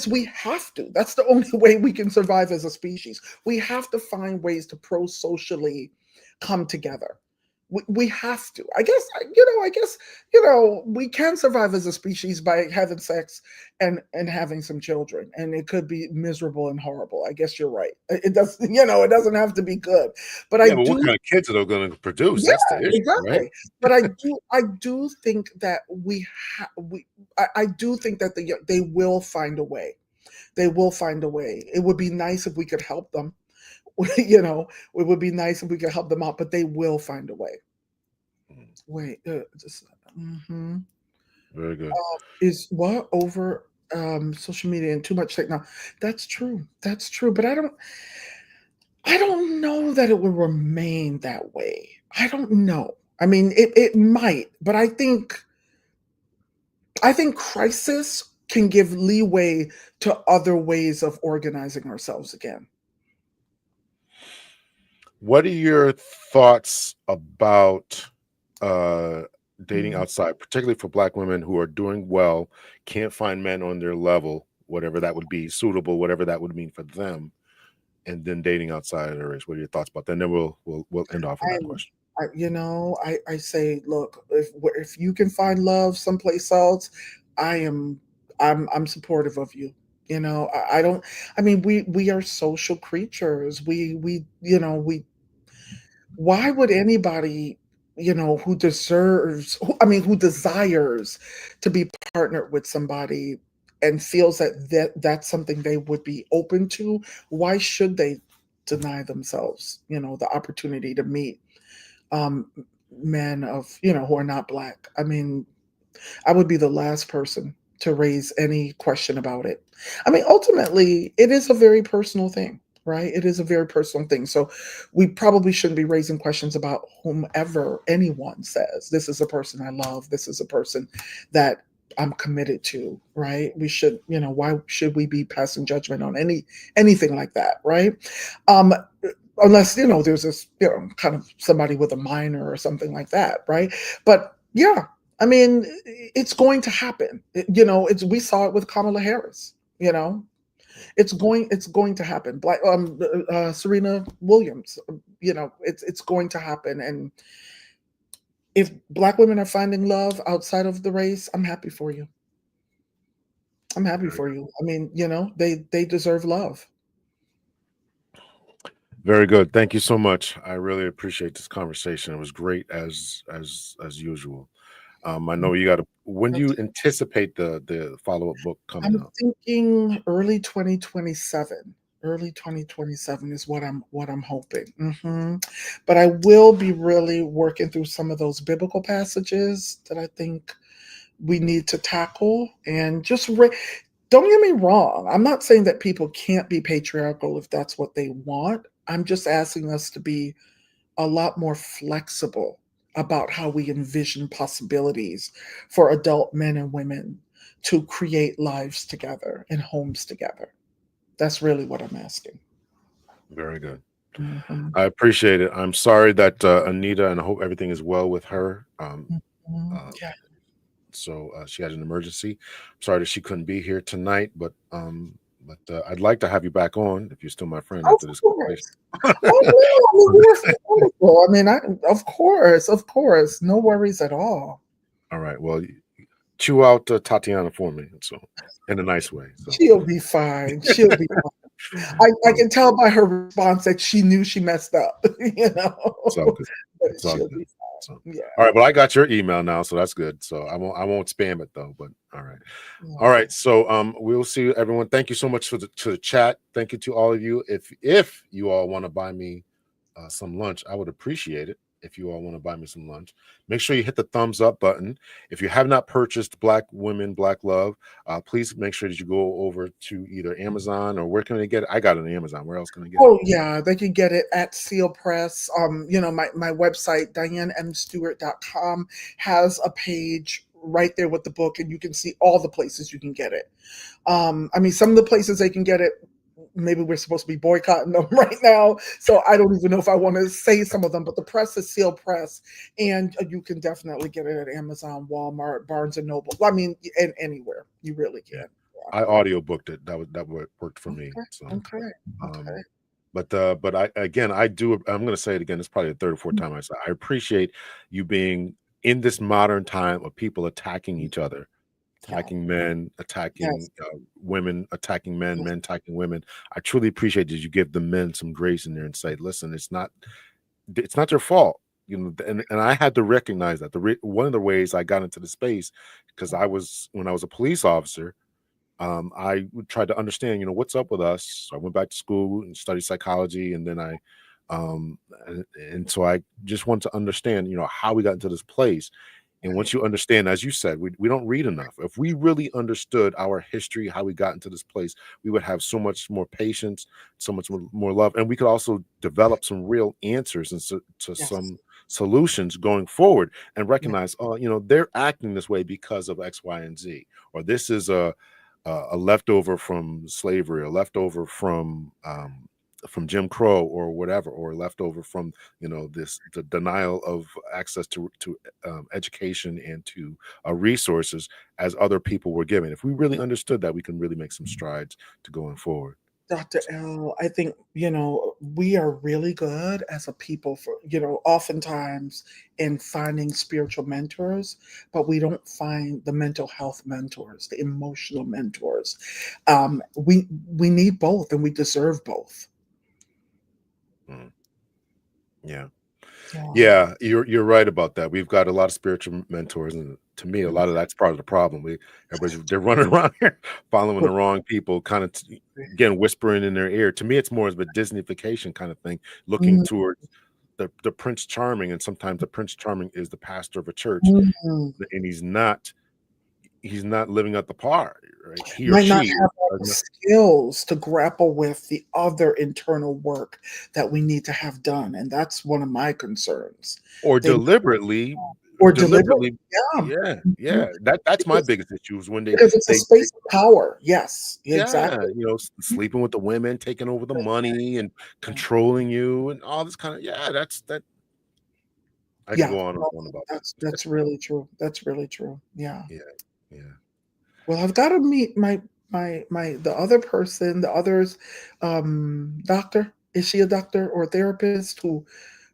we have to. That's the only way we can survive as a species. We have to find ways to pro-socially come together. We have to. I guess we can survive as a species by having sex and having some children, and it could be miserable and horrible. I guess you're right. It does. It doesn't have to be good, but I Yeah, but what do. kind of kids are they gonna produce? Yeah, That's the issue, right? exactly. But I do think that I do think that they will find a way. They will find a way. It would be nice if we could help them. It would be nice if we could help them out, but they will find a way. Mm, Wait, just very good. is what over social media and too much technology. That's true. That's true. But I don't know that it will remain that way. I don't know. I mean, it might, but I think crisis can give leeway to other ways of organizing ourselves again. What are your thoughts about uh dating Mm. outside, particularly for Black women who are doing well, can't find men on their level, whatever that would be, suitable, whatever that would mean for them, and then dating outside of their race? What are your thoughts about that? And then we'll end off with that I'm, question. I say, look, if you can find love someplace else, I am, I'm supportive of you. I don't. I mean, we are social creatures. We why would anybody who desires to be partnered with somebody and feels that's something they would be open to, why should they deny themselves the opportunity to meet um men of who are not black? I mean, I would be the last person to raise any question about it. I mean, ultimately, it is a very personal thing, right? It is a very personal thing. So we probably shouldn't be raising questions about whomever anyone says. This is a person I love. This is a person that I'm committed to, right? Why should we be passing judgment on anything like that, right? Um, Unless there's this kind of somebody with a minor or something like that, right? But yeah, I mean, it's going to happen. You know, it's we saw it with Kamala Harris. You know, it's going to happen. Black Serena Williams. You know, it's going to happen. And if Black women are finding love outside of the race, I'm happy for you. I'm happy Very, for you. I mean, you know, they deserve love. very good. Thank you so much. I really appreciate this conversation. It was great as usual. I know you got to. When do you anticipate the follow up book coming I'm out? thinking early 2027. Early 2027 is what I'm hoping. But I will be really working through some of those biblical passages that I think we need to tackle and don't get me wrong. I'm not saying that people can't be patriarchal if that's what they want. I'm just asking us to be a lot more flexible about how we envision possibilities for adult men and women to create lives together and homes together. That's really what I'm asking. Very good. Mhm. I appreciate it. I'm sorry that Anita, and I hope everything is well with her. Uh, Yeah. so she had an emergency. I'm sorry that she couldn't be here tonight, but I'd like to have you back on if you're still my friend Of after this conversation. course. Oh no, I mean you're wonderful. I mean, of course, no worries at all. All right. Well, chew out Tatiana for me, so in a nice way. So She'll be fine. She'll be I um, can tell by her response that she knew she messed up, you it's all know, good. but It's all she'll good. be So, fine. Yeah. all right. Well, I got your email now, so that's good. So I won't spam it though. But all right. All Yeah. right. So we'll see you, everyone. Thank you so much for the chat. Thank you to all of you. If you all want to buy me some lunch, I would appreciate it. If you all want to buy me some lunch, make sure you hit the thumbs up button. If you have not purchased Black Women, Black Love, please make sure that you go over to either Amazon or where can they get it? I got it on Amazon. Where else can I get it? Oh yeah, they can get it at Seal Press. You know, my website, DianneMStewart.com, has a page right there with the book, and you can see all the places you can get it. I mean, some of the places they can get it, maybe we're supposed to be boycotting them right now. So I don't even know if I want to say some of them, but the press is Seal Press, and you can definitely get it at Amazon, Walmart, Barnes and Noble. I mean, and anywhere you really Yeah. can. I audio booked it. That worked for Yeah. me. Okay. So Okay. um Okay. but I again I do I'm gonna say it again, it's probably the third or fourth time I said I appreciate you being in this modern time of people attacking each other, Yeah. attacking men, Yes. attacking women, attacking men, Yes. men attacking women. I truly appreciate that you give the men some grace in there and say, listen, it's not their fault. You know, and I had to recognize that one of the ways I got into the space because when I was a police officer, I would try to understand, what's up with us. So I went back to school and studied psychology, and then um, and so I just want to understand, how we got into this place. And once Right. you understand, as you said, we don't read enough. If we really understood our history, how we got into this place, we would have so much more patience, so much more love, and we could also develop some real answers and to Yes. some solutions going forward, and Yeah. recognize, oh, they're acting this way because of X, Y, and Z, or this is a leftover from slavery, or leftover from Jim Crow, or whatever, or leftover from the denial of access to education and to resources as other people were given. If we really understood that, we can really make some strides to going forward. Dr. L, I think, we are really good as a people for, oftentimes in finding spiritual mentors, but we don't find the mental health mentors, the emotional mentors. We need both and we deserve both. Mm, yeah. Yeah. Yeah, you're right about that. We've got a lot of spiritual mentors, and to me, a lot of that's part of the problem. They're running around here following the wrong people, kind of again whispering in their ear. To me, it's more of a Disneyfication kind of thing, looking Mhm. towards the Prince Charming, and sometimes the Prince Charming is the pastor of a church, Mhm. and he's not living up the par, right? He or Might not she, have all the skills to grapple with the other internal work that we need to have done. And that's one of my concerns. or They deliberately or deliberate, deliberately yeah. yeah, Mhm. yeah, that's my Because biggest issue is when because it's a they space of power. Yes, yeah, exactly. sleeping with the women, taking over the That's money and right. controlling you and all this kind of, yeah, I could Yeah, go on and no, on about that's really true. That's really true. Yeah. yeah, yeah. Well, I've got to meet my the other person, the other's doctor. Is she a doctor or a therapist who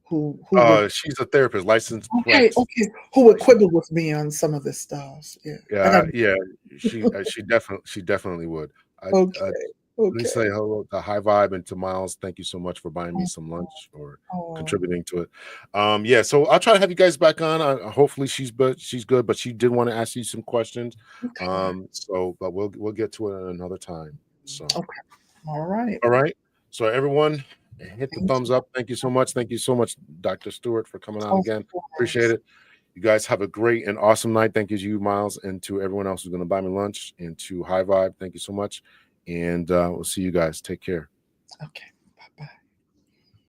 would She's a therapist, licensed okay, prac okay, who would licensed. quibble with me on some of this stuff? Yeah, I got Yeah, yeah. She definitely would. I okay, Let me say okay. hello to High Vibe and to Miles. Thank you so much for buying me Oh, some lunch or oh, contributing to it. Yeah, so I'll try to have you guys back on. Hopefully she's good, but she did want to ask you some questions. okay, But we'll get to it another time. So, okay. All right. all right. So everyone, hit the Thank thumbs you. up. Thank you so much. Thank you so much, Dr. Stewart, for coming on Of again. Appreciate course. it. You guys have a great and awesome night. Thank you to you, Miles, and to everyone else who's going to buy me lunch, and to High Vibe. Thank you so much. And we'll see you guys. Take care. Okay.